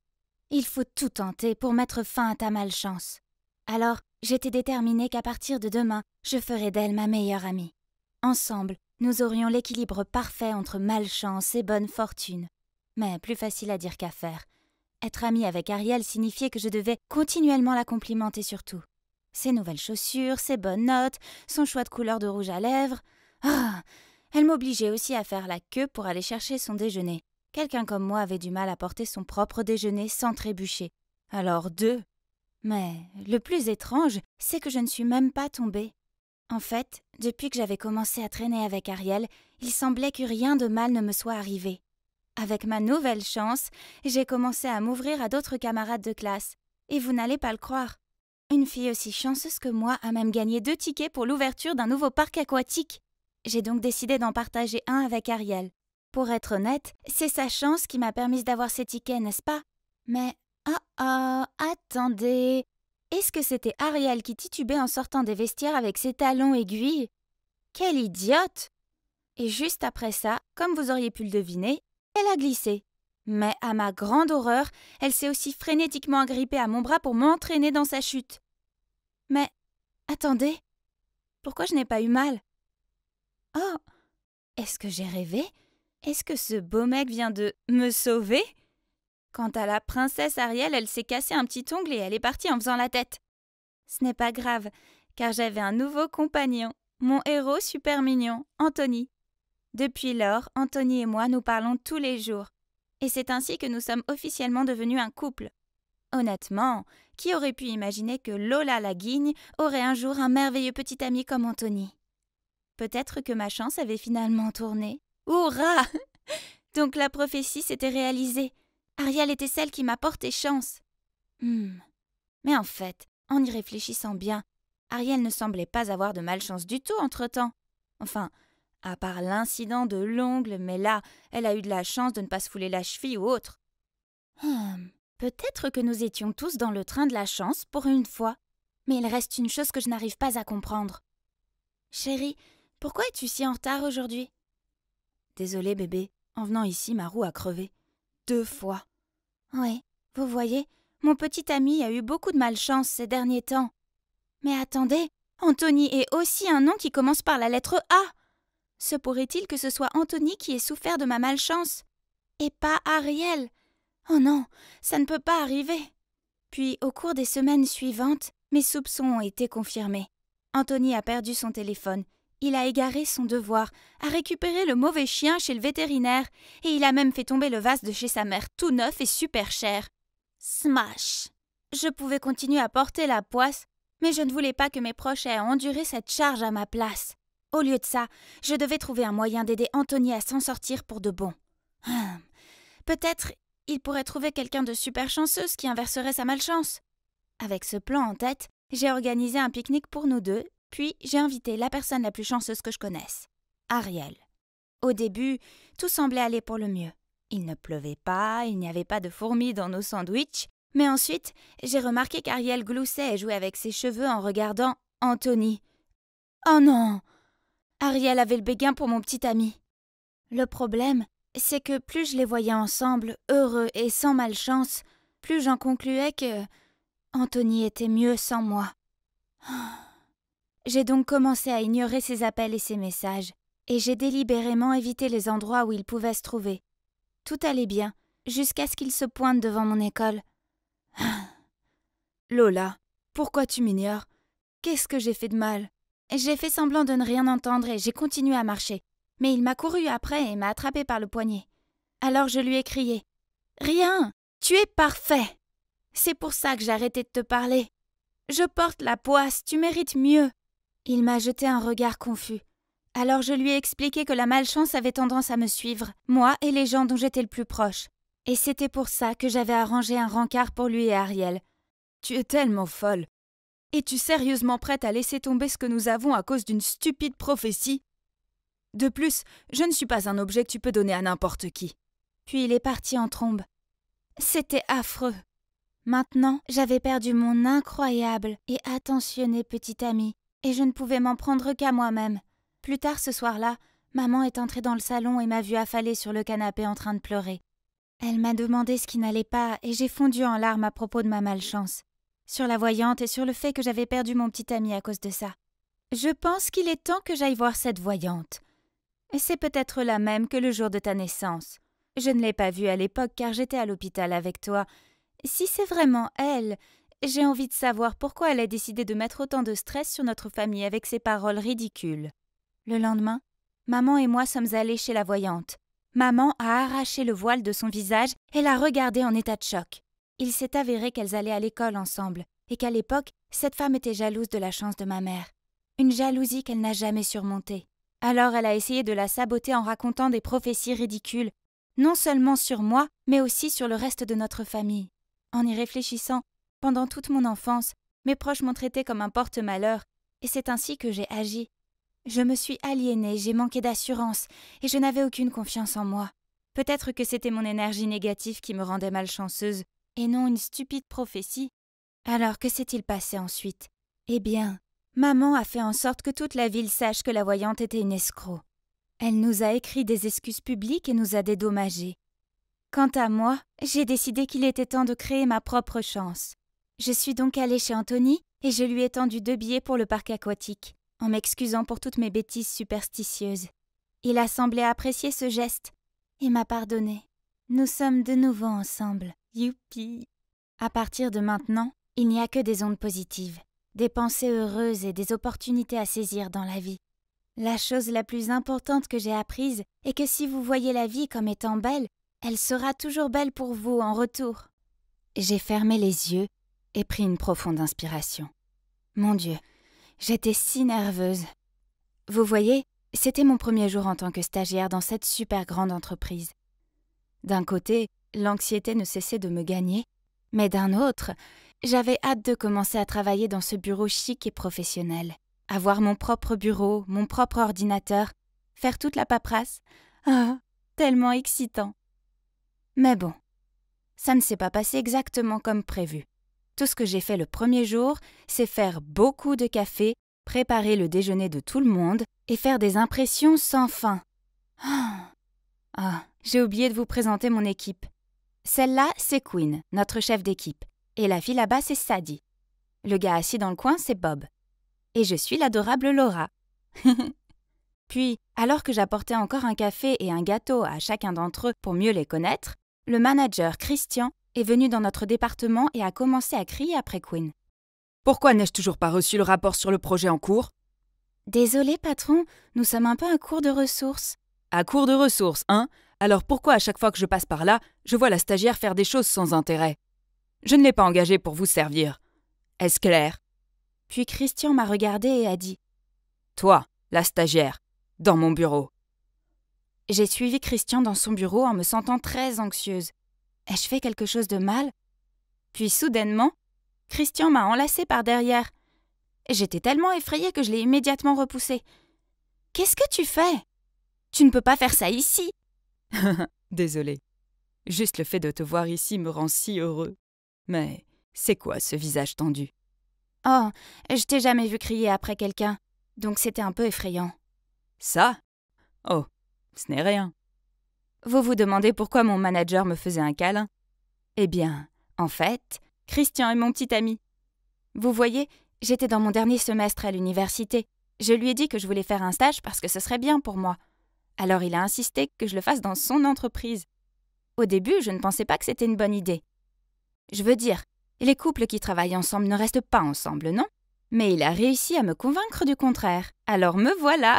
il faut tout tenter pour mettre fin à ta malchance. Alors, j'étais déterminée qu'à partir de demain, je ferai d'elle ma meilleure amie. Ensemble, nous aurions l'équilibre parfait entre malchance et bonne fortune. Mais plus facile à dire qu'à faire. Être amie avec Ariel signifiait que je devais continuellement la complimenter sur tout. Ses nouvelles chaussures, ses bonnes notes, son choix de couleur de rouge à lèvres. Ah, elle m'obligeait aussi à faire la queue pour aller chercher son déjeuner. Quelqu'un comme moi avait du mal à porter son propre déjeuner sans trébucher. Alors 2. Mais le plus étrange, c'est que je ne suis même pas tombée. En fait, depuis que j'avais commencé à traîner avec Ariel, il semblait que rien de mal ne me soit arrivé. Avec ma nouvelle chance, j'ai commencé à m'ouvrir à d'autres camarades de classe. Et vous n'allez pas le croire. Une fille aussi chanceuse que moi a même gagné 2 tickets pour l'ouverture d'un nouveau parc aquatique. J'ai donc décidé d'en partager un avec Ariel. Pour être honnête, c'est sa chance qui m'a permis d'avoir ces tickets, n'est-ce pas? Mais, attendez... Est-ce que c'était Ariel qui titubait en sortant des vestiaires avec ses talons aiguilles? Quelle idiote! Et juste après ça, comme vous auriez pu le deviner, elle a glissé. Mais à ma grande horreur, elle s'est aussi frénétiquement agrippée à mon bras pour m'entraîner dans sa chute. Mais, attendez, pourquoi je n'ai pas eu mal? Oh, est-ce que j'ai rêvé? Est-ce que ce beau mec vient de me sauver? Quant à la princesse Ariel, elle s'est cassé un petit ongle et elle est partie en faisant la tête. Ce n'est pas grave, car j'avais un nouveau compagnon, mon héros super mignon, Anthony. Depuis lors, Anthony et moi nous parlons tous les jours. Et c'est ainsi que nous sommes officiellement devenus un couple. Honnêtement, qui aurait pu imaginer que Lola la guigne aurait un jour un merveilleux petit ami comme Anthony? Peut-être que ma chance avait finalement tourné. Hourra! Donc la prophétie s'était réalisée. Ariel était celle qui m'a porté chance. Mais en fait, en y réfléchissant bien, Ariel ne semblait pas avoir de malchance du tout entre-temps. Enfin, à part l'incident de l'ongle, mais là, elle a eu de la chance de ne pas se fouler la cheville ou autre. Peut-être que nous étions tous dans le train de la chance pour une fois, mais il reste une chose que je n'arrive pas à comprendre. Chérie, pourquoi es-tu si en retard aujourd'hui? Désolée bébé, en venant ici, ma roue a crevé. 2 fois. Oui, vous voyez, mon petit ami a eu beaucoup de malchance ces derniers temps. Mais attendez, Anthony est aussi un nom qui commence par la lettre A. Se pourrait-il que ce soit Anthony qui ait souffert de ma malchance? Et pas Ariel? Oh non, ça ne peut pas arriver. Puis, au cours des semaines suivantes, mes soupçons ont été confirmés. Anthony a perdu son téléphone, il a égaré son devoir, a récupéré le mauvais chien chez le vétérinaire, et il a même fait tomber le vase de chez sa mère tout neuf et super cher. Smash! Je pouvais continuer à porter la poisse, mais je ne voulais pas que mes proches aient à endurer cette charge à ma place. Au lieu de ça, je devais trouver un moyen d'aider Anthony à s'en sortir pour de bon. Peut-être il pourrait trouver quelqu'un de super chanceuse qui inverserait sa malchance. Avec ce plan en tête, j'ai organisé un pique-nique pour nous deux, puis j'ai invité la personne la plus chanceuse que je connaisse, Ariel. Au début, tout semblait aller pour le mieux. Il ne pleuvait pas, il n'y avait pas de fourmis dans nos sandwichs, mais ensuite, j'ai remarqué qu'Ariel gloussait et jouait avec ses cheveux en regardant Anthony. Oh non! Ariel avait le béguin pour mon petit ami. Le problème, c'est que plus je les voyais ensemble, heureux et sans malchance, plus j'en concluais que Anthony était mieux sans moi. J'ai donc commencé à ignorer ses appels et ses messages, et j'ai délibérément évité les endroits où il pouvait se trouver. Tout allait bien, jusqu'à ce qu'il se pointe devant mon école. Lola, pourquoi tu m'ignores? Qu'est-ce que j'ai fait de mal? J'ai fait semblant de ne rien entendre et j'ai continué à marcher. Mais il m'a couru après et m'a attrapé par le poignet. Alors je lui ai crié « Rien! Tu es parfait! C'est pour ça que j'ai arrêté de te parler. Je porte la poisse, tu mérites mieux. » Il m'a jeté un regard confus. Alors je lui ai expliqué que la malchance avait tendance à me suivre, moi et les gens dont j'étais le plus proche. Et c'était pour ça que j'avais arrangé un rencard pour lui et Ariel. Tu es tellement folle. Es-tu sérieusement prête à laisser tomber ce que nous avons à cause d'une stupide prophétie? De plus, je ne suis pas un objet que tu peux donner à n'importe qui. Puis il est parti en trombe. C'était affreux. Maintenant, j'avais perdu mon incroyable et attentionné petit ami, et je ne pouvais m'en prendre qu'à moi-même. Plus tard ce soir-là, maman est entrée dans le salon et m'a vue affalée sur le canapé en train de pleurer. Elle m'a demandé ce qui n'allait pas, et j'ai fondu en larmes à propos de ma malchance. Sur la voyante et sur le fait que j'avais perdu mon petit ami à cause de ça. Je pense qu'il est temps que j'aille voir cette voyante. C'est peut-être la même que le jour de ta naissance. Je ne l'ai pas vue à l'époque car j'étais à l'hôpital avec toi. Si c'est vraiment elle, j'ai envie de savoir pourquoi elle a décidé de mettre autant de stress sur notre famille avec ses paroles ridicules. Le lendemain, maman et moi sommes allés chez la voyante. Maman a arraché le voile de son visage et l'a regardée en état de choc. Il s'est avéré qu'elles allaient à l'école ensemble et qu'à l'époque, cette femme était jalouse de la chance de ma mère. Une jalousie qu'elle n'a jamais surmontée. Alors elle a essayé de la saboter en racontant des prophéties ridicules, non seulement sur moi, mais aussi sur le reste de notre famille. En y réfléchissant, pendant toute mon enfance, mes proches m'ont traité comme un porte-malheur, et c'est ainsi que j'ai agi. Je me suis aliénée, j'ai manqué d'assurance, et je n'avais aucune confiance en moi. Peut-être que c'était mon énergie négative qui me rendait malchanceuse, et non une stupide prophétie. Alors que s'est-il passé ensuite? Eh bien, maman a fait en sorte que toute la ville sache que la voyante était une escroc. Elle nous a écrit des excuses publiques et nous a dédommagés. Quant à moi, j'ai décidé qu'il était temps de créer ma propre chance. Je suis donc allée chez Anthony et je lui ai tendu 2 billets pour le parc aquatique, en m'excusant pour toutes mes bêtises superstitieuses. Il a semblé apprécier ce geste et m'a pardonné. Nous sommes de nouveau ensemble. Youpi! À partir de maintenant, il n'y a que des ondes positives, des pensées heureuses et des opportunités à saisir dans la vie. La chose la plus importante que j'ai apprise est que si vous voyez la vie comme étant belle, elle sera toujours belle pour vous en retour. J'ai fermé les yeux et pris une profonde inspiration. Mon Dieu, j'étais si nerveuse. Vous voyez, c'était mon premier jour en tant que stagiaire dans cette super grande entreprise. D'un côté, l'anxiété ne cessait de me gagner, mais d'un autre, j'avais hâte de commencer à travailler dans ce bureau chic et professionnel. Avoir mon propre bureau, mon propre ordinateur, faire toute la paperasse. Ah, tellement excitant. Mais bon, ça ne s'est pas passé exactement comme prévu. Tout ce que j'ai fait le premier jour, c'est faire beaucoup de café, préparer le déjeuner de tout le monde et faire des impressions sans fin. J'ai oublié de vous présenter mon équipe. Celle-là, c'est Quinn, notre chef d'équipe. Et la fille là-bas, c'est Sadie. Le gars assis dans le coin, c'est Bob. Et je suis l'adorable Laura. Puis, alors que j'apportais encore un café et un gâteau à chacun d'entre eux pour mieux les connaître, le manager Christian est venu dans notre département et a commencé à crier après Quinn. « Pourquoi n'ai-je toujours pas reçu le rapport sur le projet en cours ?»« Désolé, patron, nous sommes un peu à court de ressources. »« À court de ressources, hein ? Alors pourquoi à chaque fois que je passe par là, je vois la stagiaire faire des choses sans intérêt ? Je ne l'ai pas engagée pour vous servir. Est-ce clair ?» Puis Christian m'a regardée et a dit « Toi, la stagiaire, dans mon bureau. » J'ai suivi Christian dans son bureau en me sentant très anxieuse. Ai-je fait quelque chose de mal ? Puis soudainement, Christian m'a enlacée par derrière. J'étais tellement effrayée que je l'ai immédiatement repoussé. « Qu'est-ce que tu fais ? Tu ne peux pas faire ça ici !» Désolée. Juste le fait de te voir ici me rend si heureux. Mais c'est quoi ce visage tendu ? Oh, je t'ai jamais vu crier après quelqu'un, donc c'était un peu effrayant. Ça ? Oh, ce n'est rien. Vous vous demandez pourquoi mon manager me faisait un câlin ? Eh bien, en fait, Christian est mon petit ami. Vous voyez, j'étais dans mon dernier semestre à l'université. Je lui ai dit que je voulais faire un stage parce que ce serait bien pour moi. Alors il a insisté que je le fasse dans son entreprise. Au début, je ne pensais pas que c'était une bonne idée. Je veux dire, les couples qui travaillent ensemble ne restent pas ensemble, non ? Mais il a réussi à me convaincre du contraire. Alors me voilà.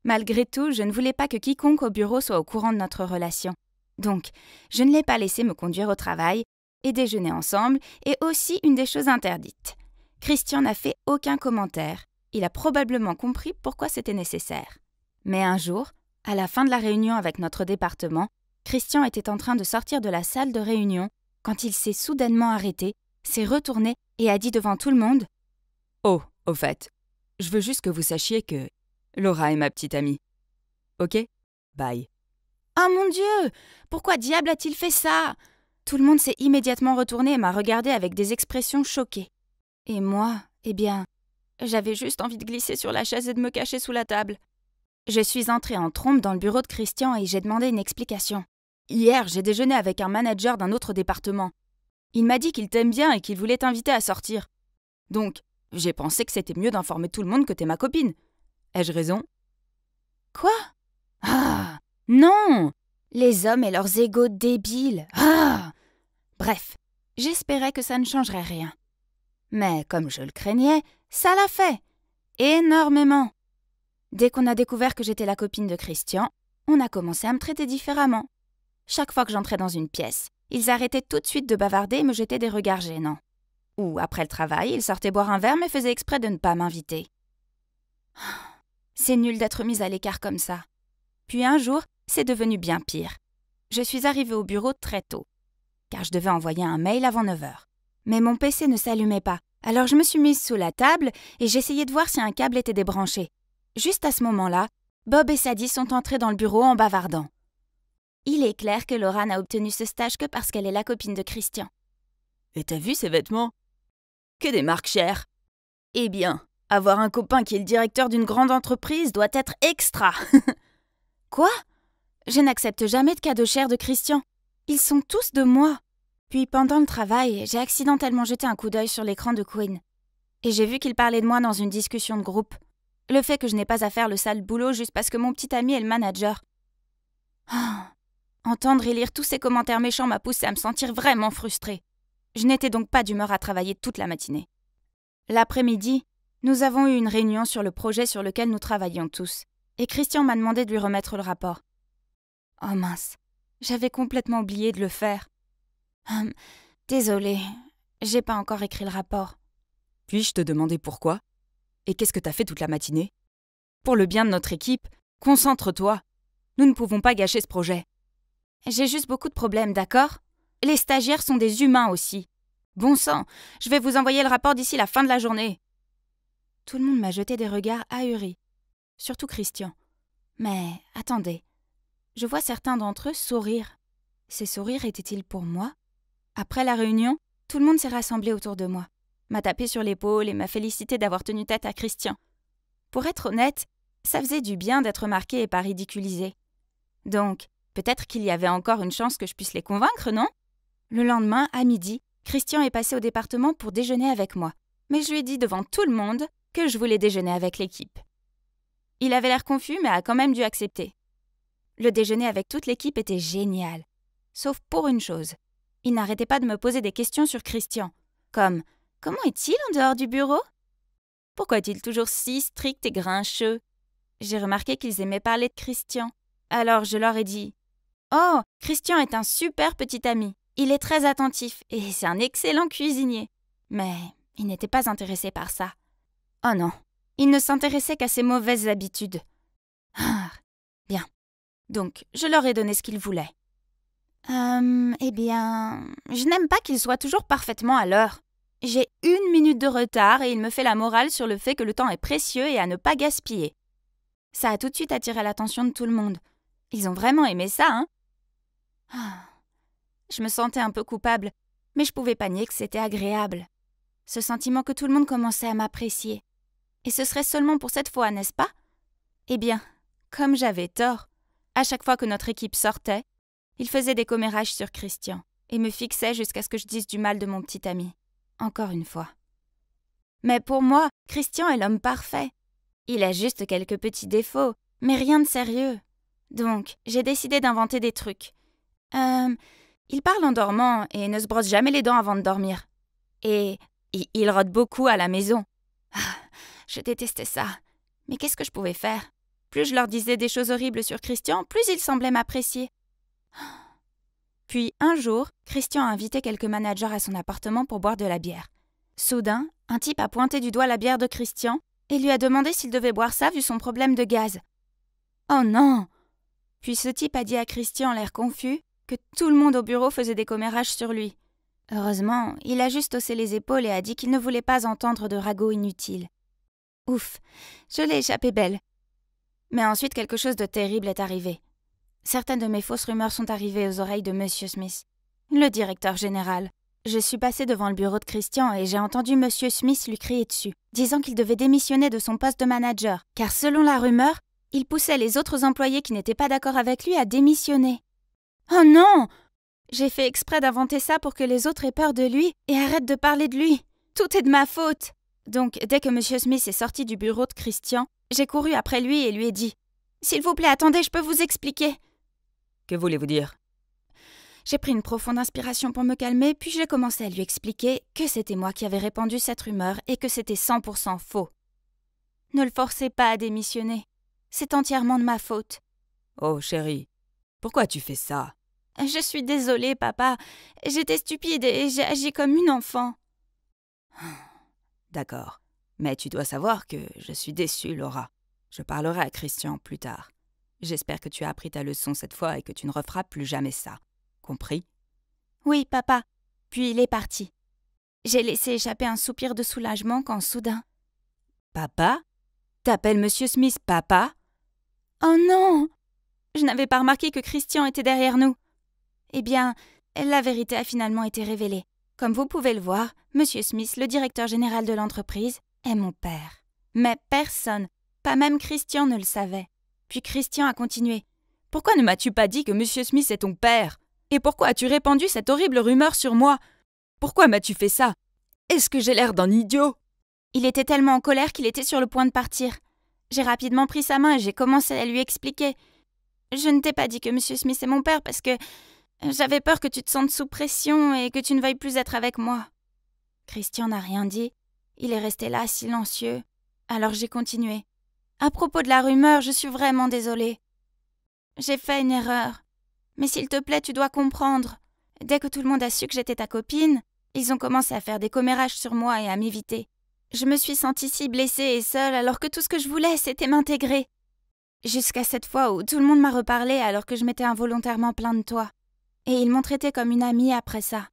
Malgré tout, je ne voulais pas que quiconque au bureau soit au courant de notre relation. Donc, je ne l'ai pas laissé me conduire au travail et déjeuner ensemble, et aussi une des choses interdites. Christian n'a fait aucun commentaire. Il a probablement compris pourquoi c'était nécessaire. Mais un jour, à la fin de la réunion avec notre département, Christian était en train de sortir de la salle de réunion quand il s'est soudainement arrêté, s'est retourné et a dit devant tout le monde « Oh, au fait, je veux juste que vous sachiez que Laura est ma petite amie. Ok ? Bye. » Ah mon Dieu ! Pourquoi diable a-t-il fait ça ? Tout le monde s'est immédiatement retourné et m'a regardé avec des expressions choquées. Et moi, eh bien, j'avais juste envie de glisser sur la chaise et de me cacher sous la table. Je suis entrée en trombe dans le bureau de Christian et j'ai demandé une explication. Hier, j'ai déjeuné avec un manager d'un autre département. Il m'a dit qu'il t'aime bien et qu'il voulait t'inviter à sortir. Donc, j'ai pensé que c'était mieux d'informer tout le monde que t'es ma copine. Ai-je raison ? Quoi ? Ah, non ! Les hommes et leurs égos débiles. Ah ! Bref, j'espérais que ça ne changerait rien. Mais comme je le craignais, ça l'a fait. Énormément. Dès qu'on a découvert que j'étais la copine de Christian, on a commencé à me traiter différemment. Chaque fois que j'entrais dans une pièce, ils arrêtaient tout de suite de bavarder et me jetaient des regards gênants. Ou, après le travail, ils sortaient boire un verre mais faisaient exprès de ne pas m'inviter. C'est nul d'être mise à l'écart comme ça. Puis un jour, c'est devenu bien pire. Je suis arrivée au bureau très tôt, car je devais envoyer un mail avant 9h. Mais mon PC ne s'allumait pas, alors je me suis mise sous la table et j'essayais de voir si un câble était débranché. Juste à ce moment-là, Bob et Sadie sont entrés dans le bureau en bavardant. Il est clair que Laura n'a obtenu ce stage que parce qu'elle est la copine de Christian. Et t'as vu ces vêtements ? Que des marques chères. Eh bien, avoir un copain qui est le directeur d'une grande entreprise doit être extra. Quoi ? je n'accepte jamais de cadeaux chers de Christian. Ils sont tous de moi. Puis pendant le travail, j'ai accidentellement jeté un coup d'œil sur l'écran de Quinn. Et j'ai vu qu'il parlait de moi dans une discussion de groupe. Le fait que je n'ai pas à faire le sale boulot juste parce que mon petit ami est le manager. Entendre et lire tous ces commentaires méchants m'a poussé à me sentir vraiment frustrée. Je n'étais donc pas d'humeur à travailler toute la matinée. L'après-midi, nous avons eu une réunion sur le projet sur lequel nous travaillions tous, et Christian m'a demandé de lui remettre le rapport. Oh mince, j'avais complètement oublié de le faire. Désolée, j'ai pas encore écrit le rapport. Puis-je te demander pourquoi? Et qu'est-ce que t'as fait toute la matinée? Pour le bien de notre équipe, concentre-toi. Nous ne pouvons pas gâcher ce projet. J'ai juste beaucoup de problèmes, d'accord? Les stagiaires sont des humains aussi. Bon sang, je vais vous envoyer le rapport d'ici la fin de la journée. Tout le monde m'a jeté des regards ahuris. Surtout Christian. Mais attendez, je vois certains d'entre eux sourire. Ces sourires étaient-ils pour moi? Après la réunion, tout le monde s'est rassemblé autour de moi, m'a tapé sur l'épaule et m'a félicité d'avoir tenu tête à Christian. Pour être honnête, ça faisait du bien d'être remarqué et pas ridiculisé. Donc, peut-être qu'il y avait encore une chance que je puisse les convaincre, non? Le lendemain, à midi, Christian est passé au département pour déjeuner avec moi, mais je lui ai dit devant tout le monde que je voulais déjeuner avec l'équipe. Il avait l'air confus, mais a quand même dû accepter. Le déjeuner avec toute l'équipe était génial. Sauf pour une chose. Il n'arrêtait pas de me poser des questions sur Christian, comme « Comment est-il en dehors du bureau ? Pourquoi est-il toujours si strict et grincheux ?» J'ai remarqué qu'ils aimaient parler de Christian. Alors je leur ai dit « Oh, Christian est un super petit ami. Il est très attentif et c'est un excellent cuisinier. » Mais il n'était pas intéressé par ça. Oh non, il ne s'intéressait qu'à ses mauvaises habitudes. Bien. Donc, je leur ai donné ce qu'ils voulaient. Eh bien, je n'aime pas qu'il soit toujours parfaitement à l'heure. J'ai 1 minute de retard et il me fait la morale sur le fait que le temps est précieux et à ne pas gaspiller. Ça a tout de suite attiré l'attention de tout le monde. Ils ont vraiment aimé ça, hein? Je me sentais un peu coupable, mais je pouvais pas nier que c'était agréable. Ce sentiment que tout le monde commençait à m'apprécier. Et ce serait seulement pour cette fois, n'est-ce pas? Eh bien, comme j'avais tort, à chaque fois que notre équipe sortait, il faisait des commérages sur Christian et me fixait jusqu'à ce que je dise du mal de mon petit ami. Encore une fois. Mais pour moi, Christian est l'homme parfait. Il a juste quelques petits défauts, mais rien de sérieux. Donc, j'ai décidé d'inventer des trucs. Il parle en dormant et ne se brosse jamais les dents avant de dormir. Et il rôde beaucoup à la maison. Je détestais ça. Mais qu'est-ce que je pouvais faire? Plus je leur disais des choses horribles sur Christian, plus ils semblaient m'apprécier. Puis, un jour, Christian a invité quelques managers à son appartement pour boire de la bière. Soudain, un type a pointé du doigt la bière de Christian et lui a demandé s'il devait boire ça vu son problème de gaz. Oh non! Puis ce type a dit à Christian, l'air confus, que tout le monde au bureau faisait des commérages sur lui. Heureusement, il a juste haussé les épaules et a dit qu'il ne voulait pas entendre de ragots inutiles. Ouf, je l'ai échappé belle. Mais ensuite, quelque chose de terrible est arrivé. Certaines de mes fausses rumeurs sont arrivées aux oreilles de Monsieur Smith, le directeur général. Je suis passée devant le bureau de Christian et j'ai entendu Monsieur Smith lui crier dessus, disant qu'il devait démissionner de son poste de manager, car selon la rumeur, il poussait les autres employés qui n'étaient pas d'accord avec lui à démissionner. Oh non! J'ai fait exprès d'inventer ça pour que les autres aient peur de lui et arrêtent de parler de lui. Tout est de ma faute. Donc, dès que Monsieur Smith est sorti du bureau de Christian, j'ai couru après lui et lui ai dit « S'il vous plaît, attendez, je peux vous expliquer. » Que voulez-vous dire? J'ai pris une profonde inspiration pour me calmer, puis j'ai commencé à lui expliquer que c'était moi qui avais répandu cette rumeur et que c'était 100% faux. Ne le forcez pas à démissionner. C'est entièrement de ma faute. Oh, chérie, pourquoi tu fais ça? Je suis désolée, papa. J'étais stupide et j'ai agi comme une enfant. D'accord. Mais tu dois savoir que je suis déçue, Laura. Je parlerai à Christian plus tard. J'espère que tu as appris ta leçon cette fois et que tu ne referas plus jamais ça. Compris? Oui, papa. Puis il est parti. J'ai laissé échapper un soupir de soulagement quand soudain... Papa? T'appelles Monsieur Smith papa? Oh non! Je n'avais pas remarqué que Christian était derrière nous. Eh bien, la vérité a finalement été révélée. Comme vous pouvez le voir, Monsieur Smith, le directeur général de l'entreprise, est mon père. Mais personne, pas même Christian, ne le savait. Puis Christian a continué. Pourquoi ne m'as-tu pas dit que Monsieur Smith est ton père? Et pourquoi as-tu répandu cette horrible rumeur sur moi? Pourquoi m'as-tu fait ça? Est-ce que j'ai l'air d'un idiot? Il était tellement en colère qu'il était sur le point de partir. J'ai rapidement pris sa main et j'ai commencé à lui expliquer. Je ne t'ai pas dit que Monsieur Smith est mon père parce que j'avais peur que tu te sentes sous pression et que tu ne veuilles plus être avec moi. Christian n'a rien dit. Il est resté là, silencieux. Alors j'ai continué. À propos de la rumeur, je suis vraiment désolée. J'ai fait une erreur. Mais s'il te plaît, tu dois comprendre. Dès que tout le monde a su que j'étais ta copine, ils ont commencé à faire des commérages sur moi et à m'éviter. Je me suis sentie si blessée et seule alors que tout ce que je voulais, c'était m'intégrer. Jusqu'à cette fois où tout le monde m'a reparlé alors que je m'étais involontairement plaint de toi. Et ils m'ont traitée comme une amie après ça.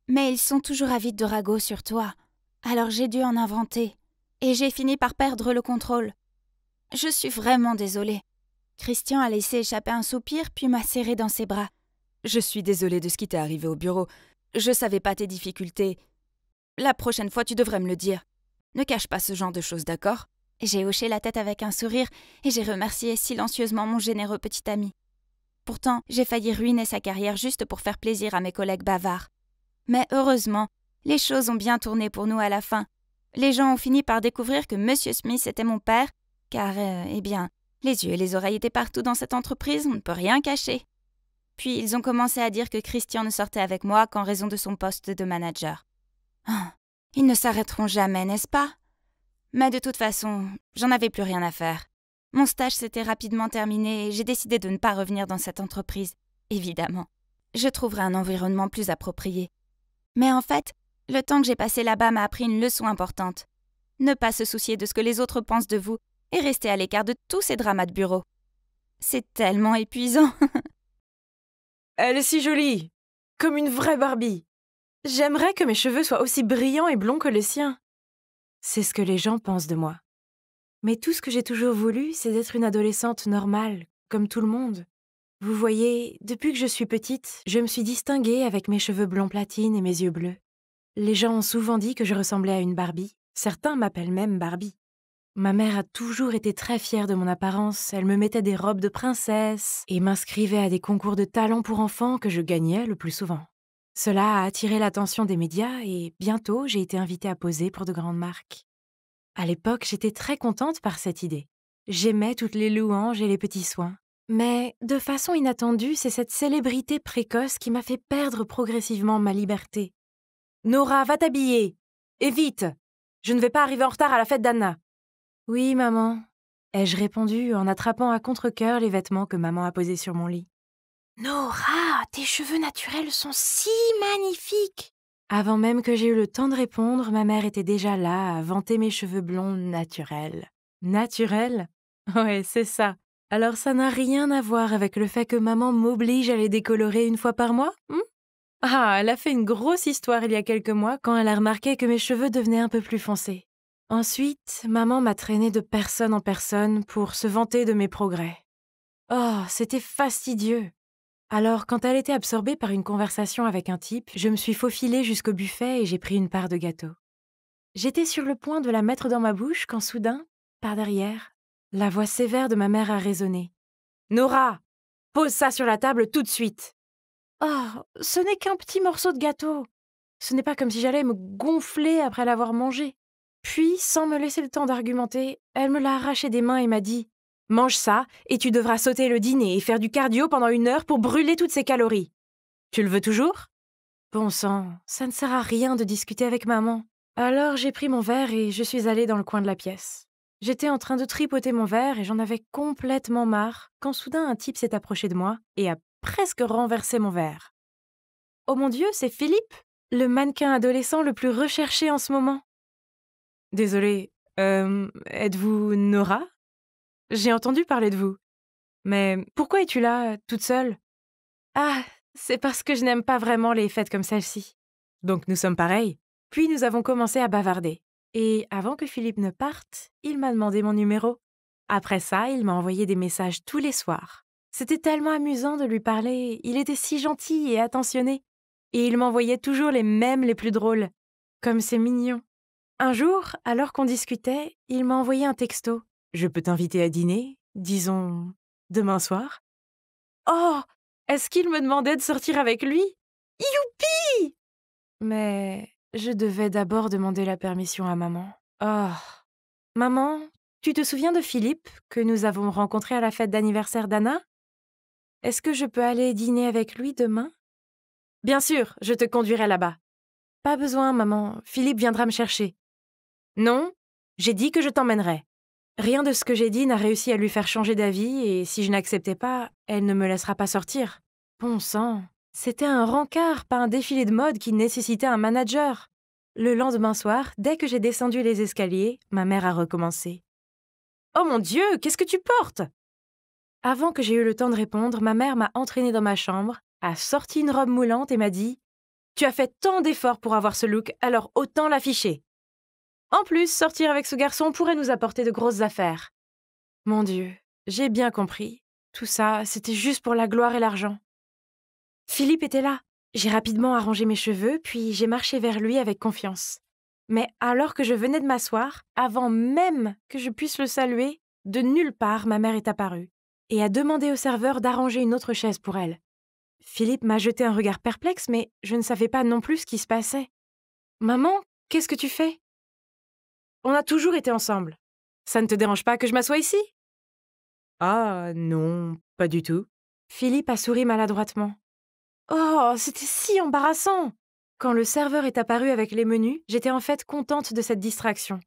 Mais ils sont toujours avides de ragots sur toi. Alors j'ai dû en inventer. Et j'ai fini par perdre le contrôle. Je suis vraiment désolée. Christian a laissé échapper un soupir puis m'a serré dans ses bras. Je suis désolée de ce qui t'est arrivé au bureau. Je savais pas tes difficultés. La prochaine fois, tu devrais me le dire. Ne cache pas ce genre de choses, d'accord? J'ai hoché la tête avec un sourire et j'ai remercié silencieusement mon généreux petit ami. Pourtant, j'ai failli ruiner sa carrière juste pour faire plaisir à mes collègues bavards. Mais heureusement, les choses ont bien tourné pour nous à la fin. Les gens ont fini par découvrir que Monsieur Smith était mon père, car, les yeux et les oreilles étaient partout dans cette entreprise, on ne peut rien cacher. Puis ils ont commencé à dire que Christian ne sortait avec moi qu'en raison de son poste de manager. Ah, ils ne s'arrêteront jamais, n'est-ce pas? Mais de toute façon, j'en avais plus rien à faire. Mon stage s'était rapidement terminé et j'ai décidé de ne pas revenir dans cette entreprise, évidemment. Je trouverai un environnement plus approprié. Mais en fait, le temps que j'ai passé là-bas m'a appris une leçon importante. Ne pas se soucier de ce que les autres pensent de vous et rester à l'écart de tous ces dramas de bureau. C'est tellement épuisant. Elle est si jolie, comme une vraie Barbie. J'aimerais que mes cheveux soient aussi brillants et blonds que les siens. C'est ce que les gens pensent de moi. Mais tout ce que j'ai toujours voulu, c'est d'être une adolescente normale, comme tout le monde. Vous voyez, depuis que je suis petite, je me suis distinguée avec mes cheveux blonds platine et mes yeux bleus. Les gens ont souvent dit que je ressemblais à une Barbie. Certains m'appellent même Barbie. Ma mère a toujours été très fière de mon apparence. Elle me mettait des robes de princesse et m'inscrivait à des concours de talent pour enfants que je gagnais le plus souvent. Cela a attiré l'attention des médias et bientôt j'ai été invitée à poser pour de grandes marques. À l'époque, j'étais très contente par cette idée. J'aimais toutes les louanges et les petits soins. Mais, de façon inattendue, c'est cette célébrité précoce qui m'a fait perdre progressivement ma liberté. « Nora, va t'habiller! Et vite! Je ne vais pas arriver en retard à la fête d'Anna. »« Oui, maman, » ai-je répondu en attrapant à contre-cœur les vêtements que maman a posés sur mon lit. « Nora, tes cheveux naturels sont si magnifiques !» Avant même que j'aie eu le temps de répondre, ma mère était déjà là à vanter mes cheveux blonds naturels. Naturels? Ouais, c'est ça. Alors ça n'a rien à voir avec le fait que maman m'oblige à les décolorer une fois par mois? Ah, elle a fait une grosse histoire il y a quelques mois quand elle a remarqué que mes cheveux devenaient un peu plus foncés. Ensuite, maman m'a traînée de personne en personne pour se vanter de mes progrès. Oh, c'était fastidieux. Alors, quand elle était absorbée par une conversation avec un type, je me suis faufilée jusqu'au buffet et j'ai pris une part de gâteau. J'étais sur le point de la mettre dans ma bouche quand soudain, par derrière, la voix sévère de ma mère a résonné. « Nora, pose ça sur la table tout de suite !»« Oh, ce n'est qu'un petit morceau de gâteau. Ce n'est pas comme si j'allais me gonfler après l'avoir mangé. » Puis, sans me laisser le temps d'argumenter, elle me l'a arraché des mains et m'a dit « Mange ça et tu devras sauter le dîner et faire du cardio pendant 1 heure pour brûler toutes ces calories. Tu le veux toujours ?» Bon sang, ça ne sert à rien de discuter avec maman. Alors j'ai pris mon verre et je suis allée dans le coin de la pièce. J'étais en train de tripoter mon verre et j'en avais complètement marre quand soudain un type s'est approché de moi et a presque renversé mon verre. Oh mon Dieu, c'est Philippe, le mannequin adolescent le plus recherché en ce moment. Désolée, êtes-vous Nora? J'ai entendu parler de vous. Mais pourquoi es-tu là, toute seule? Ah, c'est parce que je n'aime pas vraiment les fêtes comme celle-ci. Donc nous sommes pareils. Puis nous avons commencé à bavarder. Et avant que Philippe ne parte, il m'a demandé mon numéro. Après ça, il m'a envoyé des messages tous les soirs. C'était tellement amusant de lui parler, il était si gentil et attentionné. Et il m'envoyait toujours les mèmes les plus drôles. Comme c'est mignon. Un jour, alors qu'on discutait, il m'a envoyé un texto. « Je peux t'inviter à dîner, disons Demain soir? Oh! Est-ce qu'il me demandait de sortir avec lui? Youpi! Mais je devais d'abord demander la permission à maman. Oh! Maman, tu te souviens de Philippe, que nous avons rencontré à la fête d'anniversaire d'Anna? Est-ce que je peux aller dîner avec lui demain? Bien sûr, je te conduirai là-bas. Pas besoin, maman, Philippe viendra me chercher. Non, j'ai dit que je t'emmènerai. Rien de ce que j'ai dit n'a réussi à lui faire changer d'avis, et si je n'acceptais pas, elle ne me laissera pas sortir. Bon sang, c'était un rencard, pas un défilé de mode qui nécessitait un manager. Le lendemain soir, dès que j'ai descendu les escaliers, ma mère a recommencé. « Oh mon Dieu, qu'est-ce que tu portes ?» Avant que j'aie eu le temps de répondre, ma mère m'a entraînée dans ma chambre, a sorti une robe moulante et m'a dit « Tu as fait tant d'efforts pour avoir ce look, alors autant l'afficher. En plus, sortir avec ce garçon pourrait nous apporter de grosses affaires. » Mon Dieu, j'ai bien compris. Tout ça, c'était juste pour la gloire et l'argent. Philippe était là. J'ai rapidement arrangé mes cheveux, puis j'ai marché vers lui avec confiance. Mais alors que je venais de m'asseoir, avant même que je puisse le saluer, de nulle part, ma mère est apparue et a demandé au serveur d'arranger une autre chaise pour elle. Philippe m'a jeté un regard perplexe, mais je ne savais pas non plus ce qui se passait. « Maman, qu'est-ce que tu fais ?»« On a toujours été ensemble. Ça ne te dérange pas que je m'assoie ici ?»« Ah, non, pas du tout. » Philippe a souri maladroitement. Oh, c'était si embarrassant! Quand le serveur est apparu avec les menus, j'étais en fait contente de cette distraction.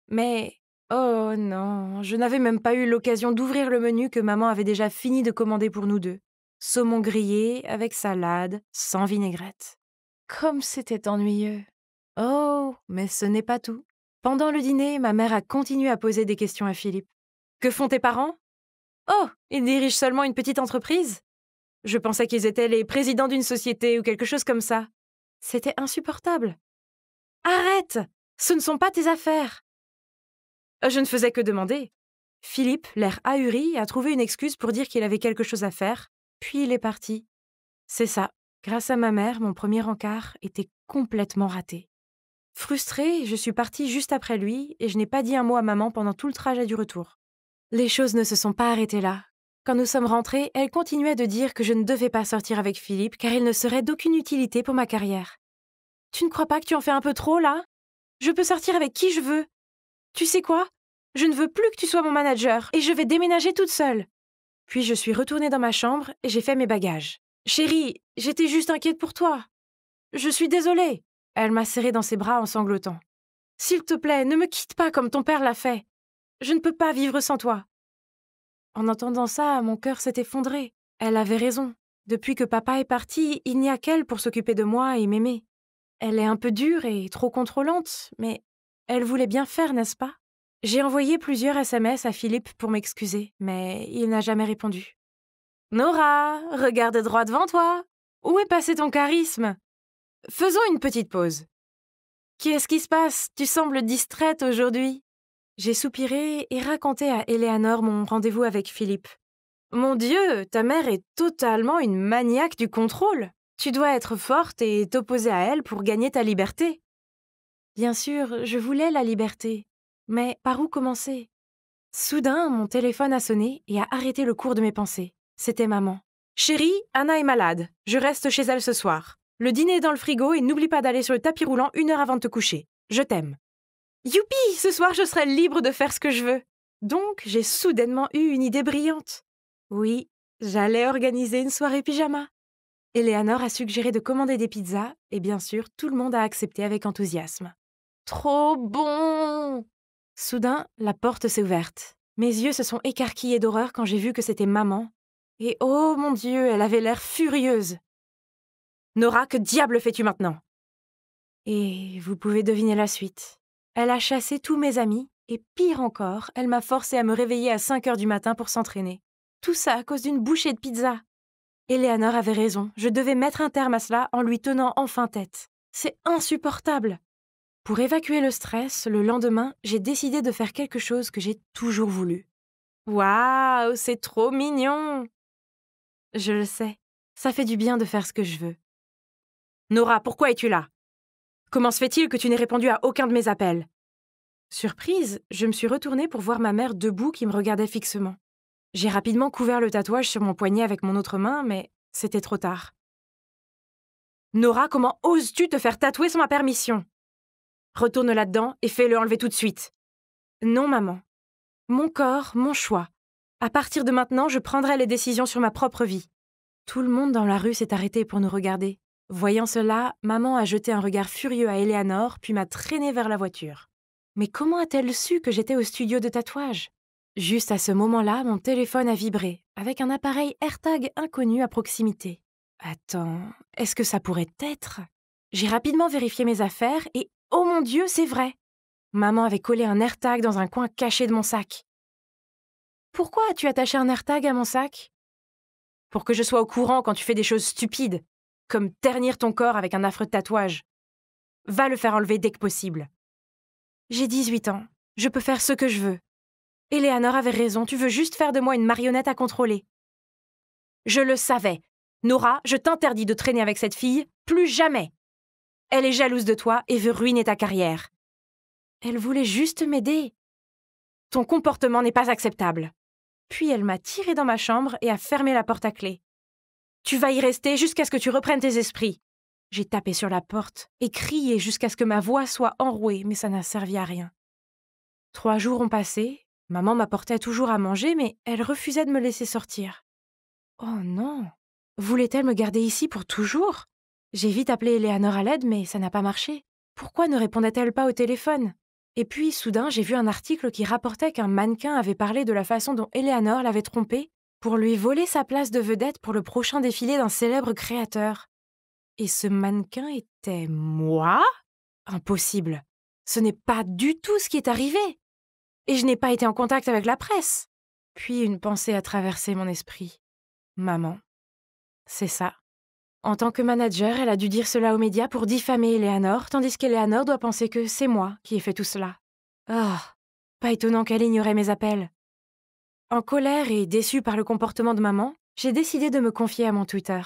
Mais, oh non, je n'avais même pas eu l'occasion d'ouvrir le menu que maman avait déjà fini de commander pour nous deux. Saumon grillé avec salade, sans vinaigrette. Comme c'était ennuyeux. Oh, mais ce n'est pas tout. Pendant le dîner, ma mère a continué à poser des questions à Philippe. Que font tes parents? Oh, ils dirigent seulement une petite entreprise? Je pensais qu'ils étaient les présidents d'une société ou quelque chose comme ça. C'était insupportable. Arrête! Ce ne sont pas tes affaires. Je ne faisais que demander. Philippe, l'air ahuri, a trouvé une excuse pour dire qu'il avait quelque chose à faire, puis il est parti. C'est ça. Grâce à ma mère, mon premier encart était complètement raté. Frustrée, je suis partie juste après lui et je n'ai pas dit un mot à maman pendant tout le trajet du retour. Les choses ne se sont pas arrêtées là. Quand nous sommes rentrés, elle continuait de dire que je ne devais pas sortir avec Philippe car il ne serait d'aucune utilité pour ma carrière. Tu ne crois pas que tu en fais un peu trop, là? Je peux sortir avec qui je veux. Tu sais quoi? Je ne veux plus que tu sois mon manager et je vais déménager toute seule. Puis je suis retournée dans ma chambre et j'ai fait mes bagages. Chérie, j'étais juste inquiète pour toi. Je suis désolée. Elle m'a serrée dans ses bras en sanglotant. S'il te plaît, ne me quitte pas comme ton père l'a fait. Je ne peux pas vivre sans toi. En entendant ça, mon cœur s'est effondré. Elle avait raison. Depuis que papa est parti, il n'y a qu'elle pour s'occuper de moi et m'aimer. Elle est un peu dure et trop contrôlante, mais elle voulait bien faire, n'est-ce pas? J'ai envoyé plusieurs SMS à Philippe pour m'excuser, mais il n'a jamais répondu. « Nora, regarde droit devant toi. Où est passé ton charisme? Faisons une petite pause. Qu'est-ce qui se passe? Tu sembles distraite aujourd'hui. » J'ai soupiré et raconté à Eleanor mon rendez-vous avec Philippe. « Mon Dieu, ta mère est totalement une maniaque du contrôle. Tu dois être forte et t'opposer à elle pour gagner ta liberté. » Bien sûr, je voulais la liberté. Mais par où commencer? Soudain, mon téléphone a sonné et a arrêté le cours de mes pensées. C'était maman. « Chérie, Anna est malade. Je reste chez elle ce soir. Le dîner est dans le frigo et n'oublie pas d'aller sur le tapis roulant 1 heure avant de te coucher. Je t'aime. » Youpi! Ce soir, je serai libre de faire ce que je veux. Donc, j'ai soudainement eu une idée brillante. Oui, j'allais organiser une soirée pyjama. Eleanor a suggéré de commander des pizzas et bien sûr, tout le monde a accepté avec enthousiasme. Trop bon! Soudain, la porte s'est ouverte. Mes yeux se sont écarquillés d'horreur quand j'ai vu que c'était maman. Et oh mon Dieu, elle avait l'air furieuse. « Nora, que diable fais-tu maintenant ?» Et vous pouvez deviner la suite. Elle a chassé tous mes amis et pire encore, elle m'a forcée à me réveiller à 5 heures du matin pour s'entraîner. Tout ça à cause d'une bouchée de pizza. Eleanor avait raison, je devais mettre un terme à cela en lui tenant enfin tête. C'est insupportable. Pour évacuer le stress, le lendemain, j'ai décidé de faire quelque chose que j'ai toujours voulu. Waouh, c'est trop mignon! Je le sais, ça fait du bien de faire ce que je veux. Nora, pourquoi es-tu là? Comment se fait-il que tu n'aies répondu à aucun de mes appels? Surprise, je me suis retournée pour voir ma mère debout qui me regardait fixement. J'ai rapidement couvert le tatouage sur mon poignet avec mon autre main, mais c'était trop tard. Nora, comment oses-tu te faire tatouer sans ma permission? Retourne là-dedans et fais-le enlever tout de suite. Non, maman. Mon corps, mon choix. À partir de maintenant, je prendrai les décisions sur ma propre vie. Tout le monde dans la rue s'est arrêté pour nous regarder. Voyant cela, maman a jeté un regard furieux à Eleanor, puis m'a traînée vers la voiture. Mais comment a-t-elle su que j'étais au studio de tatouage? Juste à ce moment-là, mon téléphone a vibré, avec un appareil AirTag inconnu à proximité. Attends, est-ce que ça pourrait être? J'ai rapidement vérifié mes affaires et, oh mon Dieu, c'est vrai! Maman avait collé un AirTag dans un coin caché de mon sac. Pourquoi as-tu attaché un AirTag à mon sac? Pour que je sois au courant quand tu fais des choses stupides, comme ternir ton corps avec un affreux tatouage. Va le faire enlever dès que possible. J'ai 18 ans, je peux faire ce que je veux. Eleanor avait raison, tu veux juste faire de moi une marionnette à contrôler. Je le savais. Nora, je t'interdis de traîner avec cette fille, plus jamais. Elle est jalouse de toi et veut ruiner ta carrière. Elle voulait juste m'aider. Ton comportement n'est pas acceptable. Puis elle m'a tirée dans ma chambre et a fermé la porte à clé. Tu vas y rester jusqu'à ce que tu reprennes tes esprits. J'ai tapé sur la porte et crié jusqu'à ce que ma voix soit enrouée, mais ça n'a servi à rien. 3 jours ont passé, maman m'apportait toujours à manger, mais elle refusait de me laisser sortir. Oh non! Voulait-elle me garder ici pour toujours? J'ai vite appelé Eleanor à l'aide, mais ça n'a pas marché. Pourquoi ne répondait-elle pas au téléphone? Et puis, soudain, j'ai vu un article qui rapportait qu'un mannequin avait parlé de la façon dont Eleanor l'avait trompé pour lui voler sa place de vedette pour le prochain défilé d'un célèbre créateur. Et ce mannequin était moi? Impossible. Ce n'est pas du tout ce qui est arrivé. Et je n'ai pas été en contact avec la presse. Puis une pensée a traversé mon esprit. Maman. C'est ça. En tant que manager, elle a dû dire cela aux médias pour diffamer Eleanor, tandis qu'Eleanor doit penser que c'est moi qui ai fait tout cela. Ah, pas étonnant qu'elle ignorait mes appels. En colère et déçue par le comportement de maman, j'ai décidé de me confier à mon Twitter.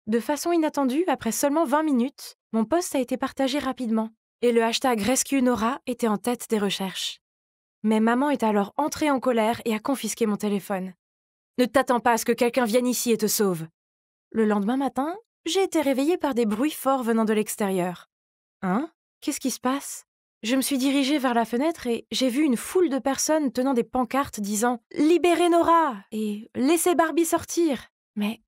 De façon inattendue, après seulement 20 minutes, mon post a été partagé rapidement, et le hashtag #RescueNora était en tête des recherches. Mais maman est alors entrée en colère et a confisqué mon téléphone. Ne t'attends pas à ce que quelqu'un vienne ici et te sauve. Le lendemain matin, j'ai été réveillée par des bruits forts venant de l'extérieur. Hein? Qu'est-ce qui se passe? Je me suis dirigée vers la fenêtre et j'ai vu une foule de personnes tenant des pancartes disant « Libérez Nora » et « Laissez Barbie sortir ». Mais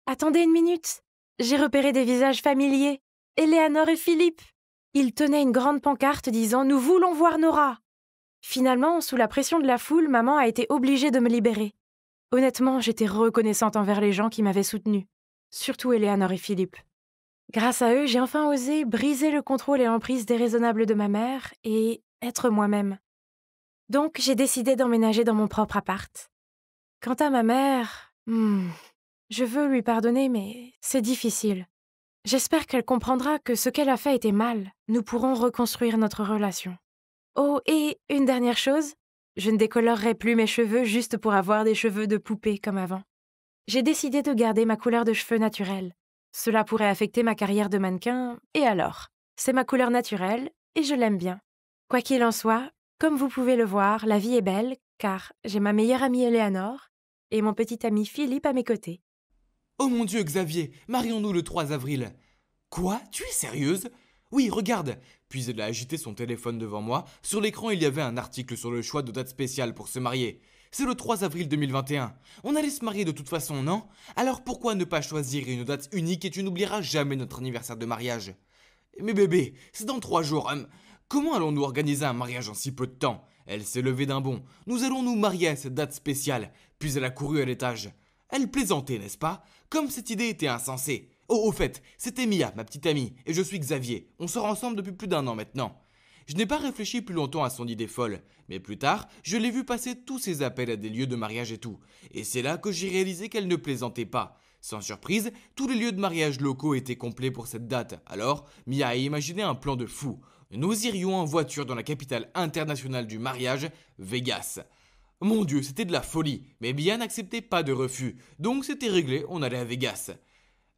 attendez une minute. J'ai repéré des visages familiers. Eleanor et Philippe. Ils tenaient une grande pancarte disant « Nous voulons voir Nora ». Finalement, sous la pression de la foule, maman a été obligée de me libérer. Honnêtement, j'étais reconnaissante envers les gens qui m'avaient soutenue. Surtout Eleanor et Philippe. Grâce à eux, j'ai enfin osé briser le contrôle et l'emprise déraisonnable de ma mère et être moi-même. Donc, j'ai décidé d'emménager dans mon propre appart. Quant à ma mère, je veux lui pardonner, mais c'est difficile. J'espère qu'elle comprendra que ce qu'elle a fait était mal. Nous pourrons reconstruire notre relation. Oh, et une dernière chose, je ne décolorerai plus mes cheveux juste pour avoir des cheveux de poupée comme avant. J'ai décidé de garder ma couleur de cheveux naturelle. Cela pourrait affecter ma carrière de mannequin, et alors? C'est ma couleur naturelle, et je l'aime bien. Quoi qu'il en soit, comme vous pouvez le voir, la vie est belle, car j'ai ma meilleure amie Eleanor et mon petit ami Philippe à mes côtés. Oh mon Dieu, Xavier, marions-nous le 3 avril. Quoi? Tu es sérieuse? Oui, regarde. Puis elle a agité son téléphone devant moi. Sur l'écran, il y avait un article sur le choix de date spéciale pour se marier. C'est le 3 avril 2021. On allait se marier de toute façon, non? Alors pourquoi ne pas choisir une date unique et tu n'oublieras jamais notre anniversaire de mariage? Mais bébé, c'est dans 3 jours. Comment allons-nous organiser un mariage en si peu de temps? Elle s'est levée d'un bond. Nous allons nous marier à cette date spéciale. Puis elle a couru à l'étage. Elle plaisantait, n'est-ce pas? Comme cette idée était insensée. Oh, au fait, c'était Mia, ma petite amie, et je suis Xavier. On sort ensemble depuis plus d'1 an maintenant. Je n'ai pas réfléchi plus longtemps à son idée folle, mais plus tard, je l'ai vu passer tous ses appels à des lieux de mariage et tout. Et c'est là que j'ai réalisé qu'elle ne plaisantait pas. Sans surprise, tous les lieux de mariage locaux étaient complets pour cette date. Alors, Mia a imaginé un plan de fou. Nous irions en voiture dans la capitale internationale du mariage, Vegas. Mon Dieu, c'était de la folie, mais Mia n'acceptait pas de refus. Donc c'était réglé, on allait à Vegas.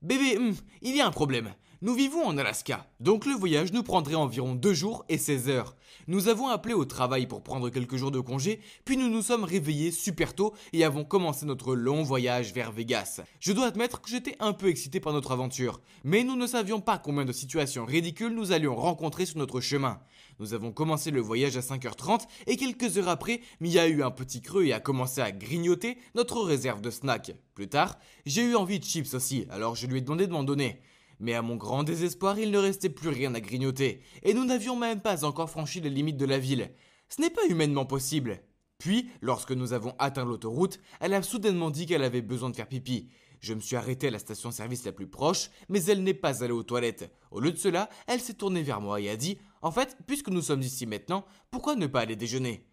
Bébé, il y a un problème. Nous vivons en Alaska, donc le voyage nous prendrait environ 2 jours et 16 heures. Nous avons appelé au travail pour prendre quelques jours de congé, puis nous nous sommes réveillés super tôt et avons commencé notre long voyage vers Vegas. Je dois admettre que j'étais un peu excité par notre aventure, mais nous ne savions pas combien de situations ridicules nous allions rencontrer sur notre chemin. Nous avons commencé le voyage à 5h30 et quelques heures après, Mia a eu un petit creux et a commencé à grignoter notre réserve de snacks. Plus tard, j'ai eu envie de chips aussi, alors je lui ai demandé de m'en donner. Mais à mon grand désespoir, il ne restait plus rien à grignoter, et nous n'avions même pas encore franchi les limites de la ville. Ce n'est pas humainement possible. Puis, lorsque nous avons atteint l'autoroute, elle a soudainement dit qu'elle avait besoin de faire pipi. Je me suis arrêté à la station-service la plus proche, mais elle n'est pas allée aux toilettes. Au lieu de cela, elle s'est tournée vers moi et a dit « En fait, puisque nous sommes ici maintenant, pourquoi ne pas aller déjeuner ?»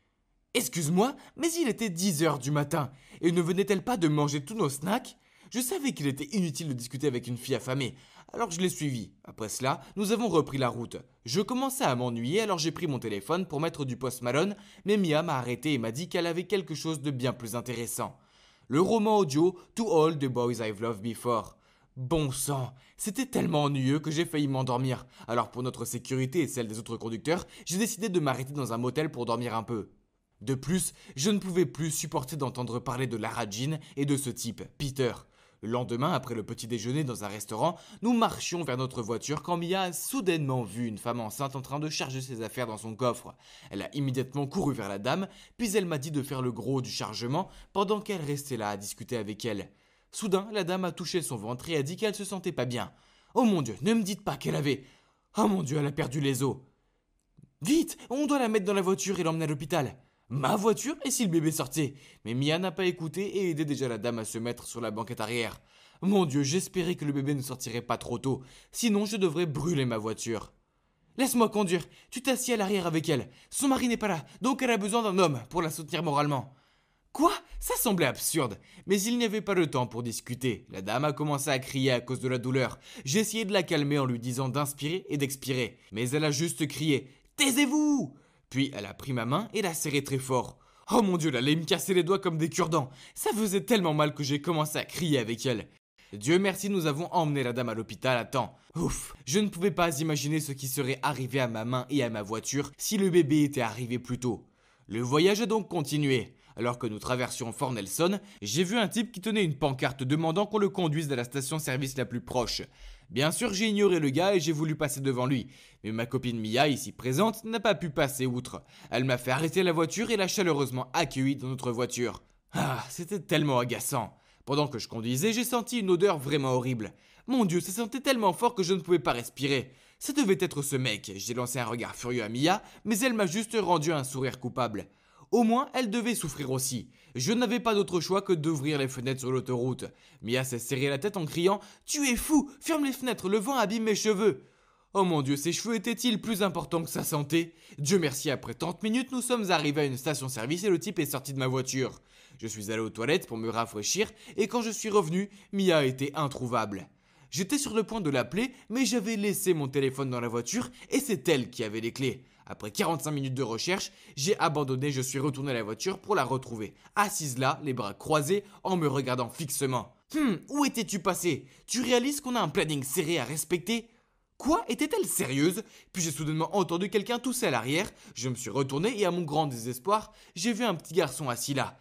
Excuse-moi, mais il était 10h du matin, et ne venait-elle pas de manger tous nos snacks ? Je savais qu'il était inutile de discuter avec une fille affamée, alors je l'ai suivie. Après cela, nous avons repris la route. Je commençais à m'ennuyer, alors j'ai pris mon téléphone pour mettre du Post Malone, mais Mia m'a arrêté et m'a dit qu'elle avait quelque chose de bien plus intéressant. Le roman audio To All the Boys I've Loved Before. Bon sang, c'était tellement ennuyeux que j'ai failli m'endormir. Alors pour notre sécurité et celle des autres conducteurs, j'ai décidé de m'arrêter dans un motel pour dormir un peu. De plus, je ne pouvais plus supporter d'entendre parler de Lara Jean et de ce type, Peter. Le lendemain, après le petit déjeuner dans un restaurant, nous marchions vers notre voiture quand Mia a soudainement vu une femme enceinte en train de charger ses affaires dans son coffre. Elle a immédiatement couru vers la dame, puis elle m'a dit de faire le gros du chargement pendant qu'elle restait là à discuter avec elle. Soudain, la dame a touché son ventre et a dit qu'elle se sentait pas bien. Oh mon Dieu, ne me dites pas qu'elle avait... Oh mon Dieu, elle a perdu les os. Vite, on doit la mettre dans la voiture et l'emmener à l'hôpital. Ma voiture? Et si le bébé sortait? Mais Mia n'a pas écouté et aidait déjà la dame à se mettre sur la banquette arrière. Mon Dieu, j'espérais que le bébé ne sortirait pas trop tôt, sinon je devrais brûler ma voiture. Laisse-moi conduire, tu t'assieds à l'arrière avec elle. Son mari n'est pas là, donc elle a besoin d'un homme pour la soutenir moralement. Quoi? Ça semblait absurde, mais il n'y avait pas le temps pour discuter. La dame a commencé à crier à cause de la douleur. J'ai essayé de la calmer en lui disant d'inspirer et d'expirer, mais elle a juste crié « Taisez-vous !» Puis elle a pris ma main et l'a serrée très fort. Oh mon Dieu, elle allait me casser les doigts comme des cure-dents. Ça faisait tellement mal que j'ai commencé à crier avec elle. Dieu merci, nous avons emmené la dame à l'hôpital à temps. Ouf, je ne pouvais pas imaginer ce qui serait arrivé à ma main et à ma voiture si le bébé était arrivé plus tôt. Le voyage a donc continué. Alors que nous traversions Fort Nelson, j'ai vu un type qui tenait une pancarte demandant qu'on le conduise à la station-service la plus proche. Bien sûr, j'ai ignoré le gars et j'ai voulu passer devant lui. Mais ma copine Mia, ici présente, n'a pas pu passer outre. Elle m'a fait arrêter la voiture et l'a chaleureusement accueillie dans notre voiture. Ah, c'était tellement agaçant. Pendant que je conduisais, j'ai senti une odeur vraiment horrible. Mon Dieu, ça sentait tellement fort que je ne pouvais pas respirer. Ça devait être ce mec. J'ai lancé un regard furieux à Mia, mais elle m'a juste rendu un sourire coupable. Au moins, elle devait souffrir aussi. Je n'avais pas d'autre choix que d'ouvrir les fenêtres sur l'autoroute. Mia s'est serré la tête en criant « Tu es fou! Ferme les fenêtres, le vent abîme mes cheveux !» Oh mon Dieu, ses cheveux étaient-ils plus importants que sa santé? Dieu merci, après 30 minutes, nous sommes arrivés à une station-service et le type est sorti de ma voiture. Je suis allé aux toilettes pour me rafraîchir et quand je suis revenu, Mia était introuvable. J'étais sur le point de l'appeler, mais j'avais laissé mon téléphone dans la voiture et c'est elle qui avait les clés. Après 45 minutes de recherche, j'ai abandonné, je suis retourné à la voiture pour la retrouver, assise là, les bras croisés, en me regardant fixement. Où étais-tu passé? Tu réalises qu'on a un planning serré à respecter? Quoi? Était-elle sérieuse? Puis j'ai soudainement entendu quelqu'un tousser à l'arrière, je me suis retourné et à mon grand désespoir, j'ai vu un petit garçon assis là.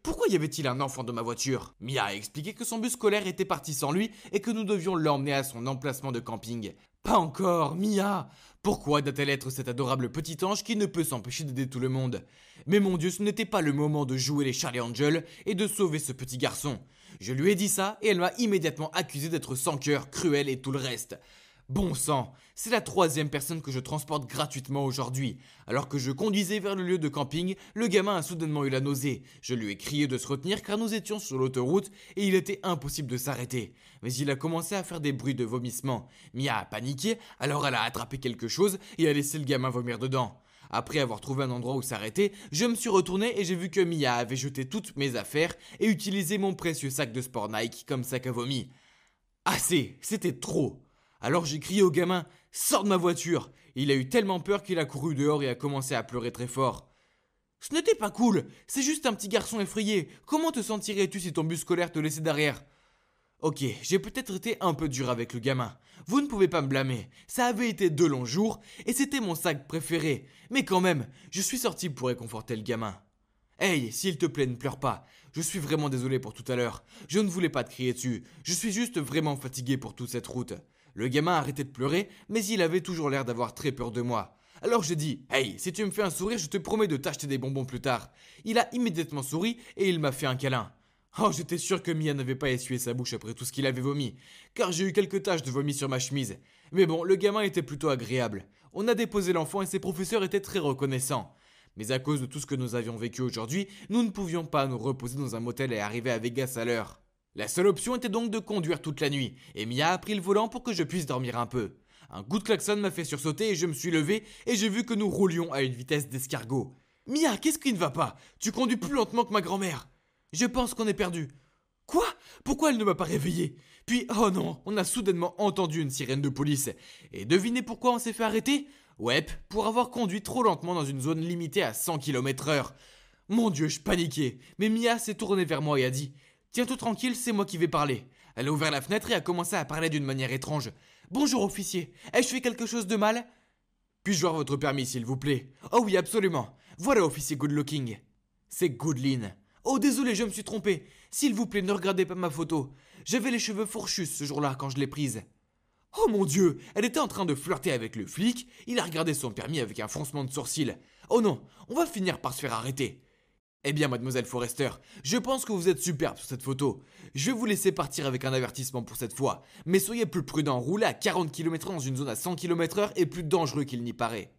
Pourquoi y avait-il un enfant dans ma voiture? Mia a expliqué que son bus scolaire était parti sans lui et que nous devions l'emmener à son emplacement de camping. Pas encore, Mia! Pourquoi doit-elle être cet adorable petit ange qui ne peut s'empêcher d'aider tout le monde? Mais mon Dieu, ce n'était pas le moment de jouer les Charlie Angel et de sauver ce petit garçon. Je lui ai dit ça et elle m'a immédiatement accusé d'être sans cœur, cruel et tout le reste. Bon sang, c'est la 3e personne que je transporte gratuitement aujourd'hui. Alors que je conduisais vers le lieu de camping, le gamin a soudainement eu la nausée. Je lui ai crié de se retenir car nous étions sur l'autoroute et il était impossible de s'arrêter. Mais il a commencé à faire des bruits de vomissement. Mia a paniqué, alors elle a attrapé quelque chose et a laissé le gamin vomir dedans. Après avoir trouvé un endroit où s'arrêter, je me suis retourné et j'ai vu que Mia avait jeté toutes mes affaires et utilisé mon précieux sac de sport Nike comme sac à vomi. Assez, c'était trop. Alors j'ai crié au gamin « Sors de ma voiture !» Il a eu tellement peur qu'il a couru dehors et a commencé à pleurer très fort. « Ce n'était pas cool, c'est juste un petit garçon effrayé. Comment te sentirais-tu si ton bus scolaire te laissait derrière ?» Ok, j'ai peut-être été un peu dur avec le gamin. Vous ne pouvez pas me blâmer. Ça avait été 2 longs jours et c'était mon sac préféré. Mais quand même, je suis sorti pour réconforter le gamin. Hey, s'il te plaît, ne pleure pas. Je suis vraiment désolé pour tout à l'heure. Je ne voulais pas te crier dessus. Je suis juste vraiment fatigué pour toute cette route. Le gamin a arrêté de pleurer, mais il avait toujours l'air d'avoir très peur de moi. Alors j'ai dit, hey, si tu me fais un sourire, je te promets de t'acheter des bonbons plus tard. Il a immédiatement souri et il m'a fait un câlin. Oh, j'étais sûr que Mia n'avait pas essuyé sa bouche après tout ce qu'il avait vomi, car j'ai eu quelques taches de vomi sur ma chemise. Mais bon, le gamin était plutôt agréable. On a déposé l'enfant et ses professeurs étaient très reconnaissants. Mais à cause de tout ce que nous avions vécu aujourd'hui, nous ne pouvions pas nous reposer dans un motel et arriver à Vegas à l'heure. La seule option était donc de conduire toute la nuit, et Mia a pris le volant pour que je puisse dormir un peu. Un coup de klaxon m'a fait sursauter et je me suis levé et j'ai vu que nous roulions à une vitesse d'escargot. Mia, qu'est-ce qui ne va pas? Tu conduis plus lentement que ma grand-mère. Je pense qu'on est perdu. Quoi? Pourquoi elle ne m'a pas réveillé? Puis, oh non, on a soudainement entendu une sirène de police. Et devinez pourquoi on s'est fait arrêter? Ouais, pour avoir conduit trop lentement dans une zone limitée à 100 km/h. Mon Dieu, je paniquais. Mais Mia s'est tournée vers moi et a dit « Tiens-toi tranquille, c'est moi qui vais parler. » Elle a ouvert la fenêtre et a commencé à parler d'une manière étrange. « Bonjour officier, ai-je fait quelque chose de mal ?»« Puis-je voir votre permis s'il vous plaît ?»« Oh oui, absolument. Voilà officier Good Looking. »« C'est Goodlin. »« Oh désolé, je me suis trompé. S'il vous plaît, ne regardez pas ma photo. J'avais les cheveux fourchus ce jour-là quand je l'ai prise. » Oh mon Dieu, elle était en train de flirter avec le flic, il a regardé son permis avec un froncement de sourcil. Oh non, on va finir par se faire arrêter. Eh bien mademoiselle Forrester, je pense que vous êtes superbe sur cette photo. Je vais vous laisser partir avec un avertissement pour cette fois, mais soyez plus prudent, rouler à 40 km/h dans une zone à 100 km/h est plus dangereux qu'il n'y paraît.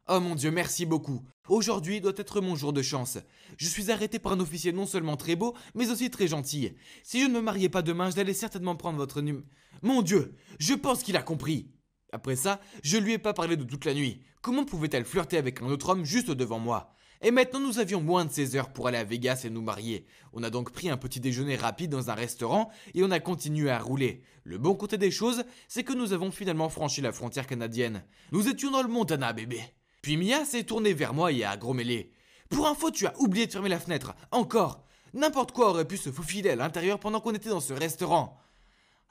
Oh mon Dieu, merci beaucoup. Aujourd'hui doit être mon jour de chance. Je suis arrêté par un officier non seulement très beau, mais aussi très gentil. Si je ne me mariais pas demain, j'allais certainement prendre votre numéro. Mon Dieu, je pense qu'il a compris. Après ça, je lui ai pas parlé de toute la nuit. Comment pouvait-elle flirter avec un autre homme juste devant moi? Et maintenant nous avions moins de 16 heures pour aller à Vegas et nous marier. On a donc pris un petit déjeuner rapide dans un restaurant et on a continué à rouler. Le bon côté des choses, c'est que nous avons finalement franchi la frontière canadienne. Nous étions dans le Montana, bébé. Puis Mia s'est tournée vers moi et a grommelé. Pour info, tu as oublié de fermer la fenêtre. Encore. N'importe quoi aurait pu se faufiler à l'intérieur pendant qu'on était dans ce restaurant.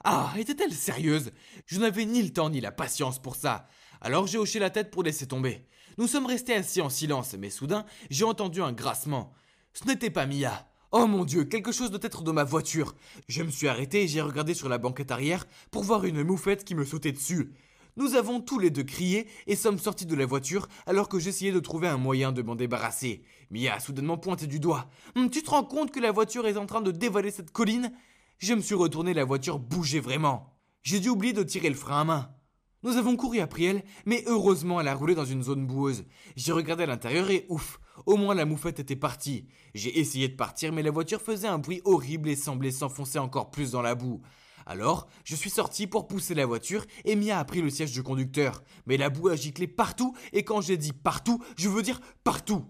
Ah, était-elle sérieuse? Je n'avais ni le temps ni la patience pour ça. Alors j'ai hoché la tête pour laisser tomber. Nous sommes restés assis en silence, mais soudain, j'ai entendu un grincement. Ce n'était pas Mia. Oh mon Dieu, quelque chose doit être dans ma voiture. Je me suis arrêté et j'ai regardé sur la banquette arrière pour voir une moufette qui me sautait dessus. Nous avons tous les deux crié et sommes sortis de la voiture alors que j'essayais de trouver un moyen de m'en débarrasser. Mia a soudainement pointé du doigt. « Tu te rends compte que la voiture est en train de dévaler cette colline ?» Je me suis retourné, la voiture bougeait vraiment. J'ai dû oublier de tirer le frein à main. Nous avons couru après elle, mais heureusement elle a roulé dans une zone boueuse. J'ai regardé à l'intérieur et ouf, au moins la moufette était partie. J'ai essayé de partir mais la voiture faisait un bruit horrible et semblait s'enfoncer encore plus dans la boue. Alors, je suis sorti pour pousser la voiture et Mia a pris le siège du conducteur. Mais la boue a giclé partout et quand j'ai dit partout, je veux dire partout.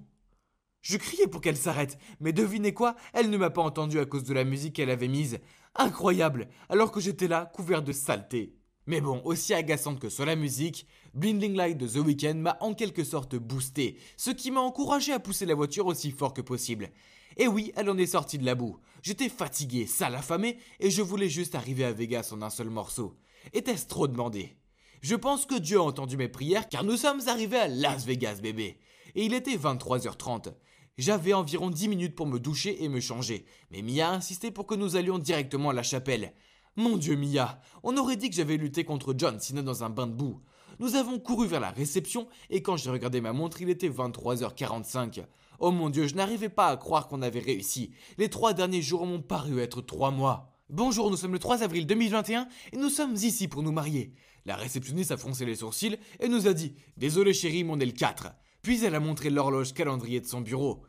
Je criais pour qu'elle s'arrête, mais devinez quoi, elle ne m'a pas entendu à cause de la musique qu'elle avait mise. Incroyable, alors que j'étais là, couvert de saleté. Mais bon, aussi agaçante que soit la musique, Blinding Light de The Weeknd m'a en quelque sorte boosté, ce qui m'a encouragé à pousser la voiture aussi fort que possible. Et oui, elle en est sortie de la boue. J'étais fatigué, sale, affamé, et je voulais juste arriver à Vegas en un seul morceau. Était-ce trop demandé? Je pense que Dieu a entendu mes prières car nous sommes arrivés à Las Vegas, bébé. Et il était 23h30. J'avais environ 10 minutes pour me doucher et me changer, mais Mia a insisté pour que nous allions directement à la chapelle. Mon Dieu Mia, on aurait dit que j'avais lutté contre John Cena dans un bain de boue. Nous avons couru vers la réception et quand j'ai regardé ma montre, il était 23h45. Oh mon Dieu, je n'arrivais pas à croire qu'on avait réussi. Les 3 derniers jours m'ont paru être 3 mois. Bonjour, nous sommes le 3 avril 2021 et nous sommes ici pour nous marier. La réceptionniste a froncé les sourcils et nous a dit « Désolé chérie, mais on est le 4 ». Puis elle a montré l'horloge calendrier de son bureau.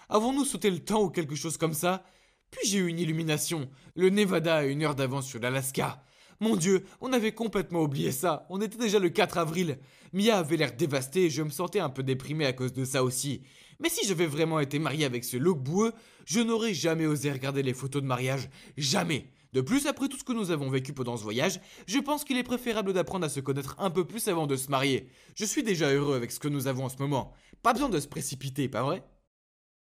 Avons-nous sauté le temps ou quelque chose comme ça? Puis j'ai eu une illumination. Le Nevada a 1 heure d'avance sur l'Alaska. Mon Dieu, on avait complètement oublié ça. On était déjà le 4 avril. Mia avait l'air dévastée et je me sentais un peu déprimé à cause de ça aussi. Mais si j'avais vraiment été marié avec ce look boueux, je n'aurais jamais osé regarder les photos de mariage. Jamais. De plus, après tout ce que nous avons vécu pendant ce voyage, je pense qu'il est préférable d'apprendre à se connaître un peu plus avant de se marier. Je suis déjà heureux avec ce que nous avons en ce moment. Pas besoin de se précipiter, pas vrai ?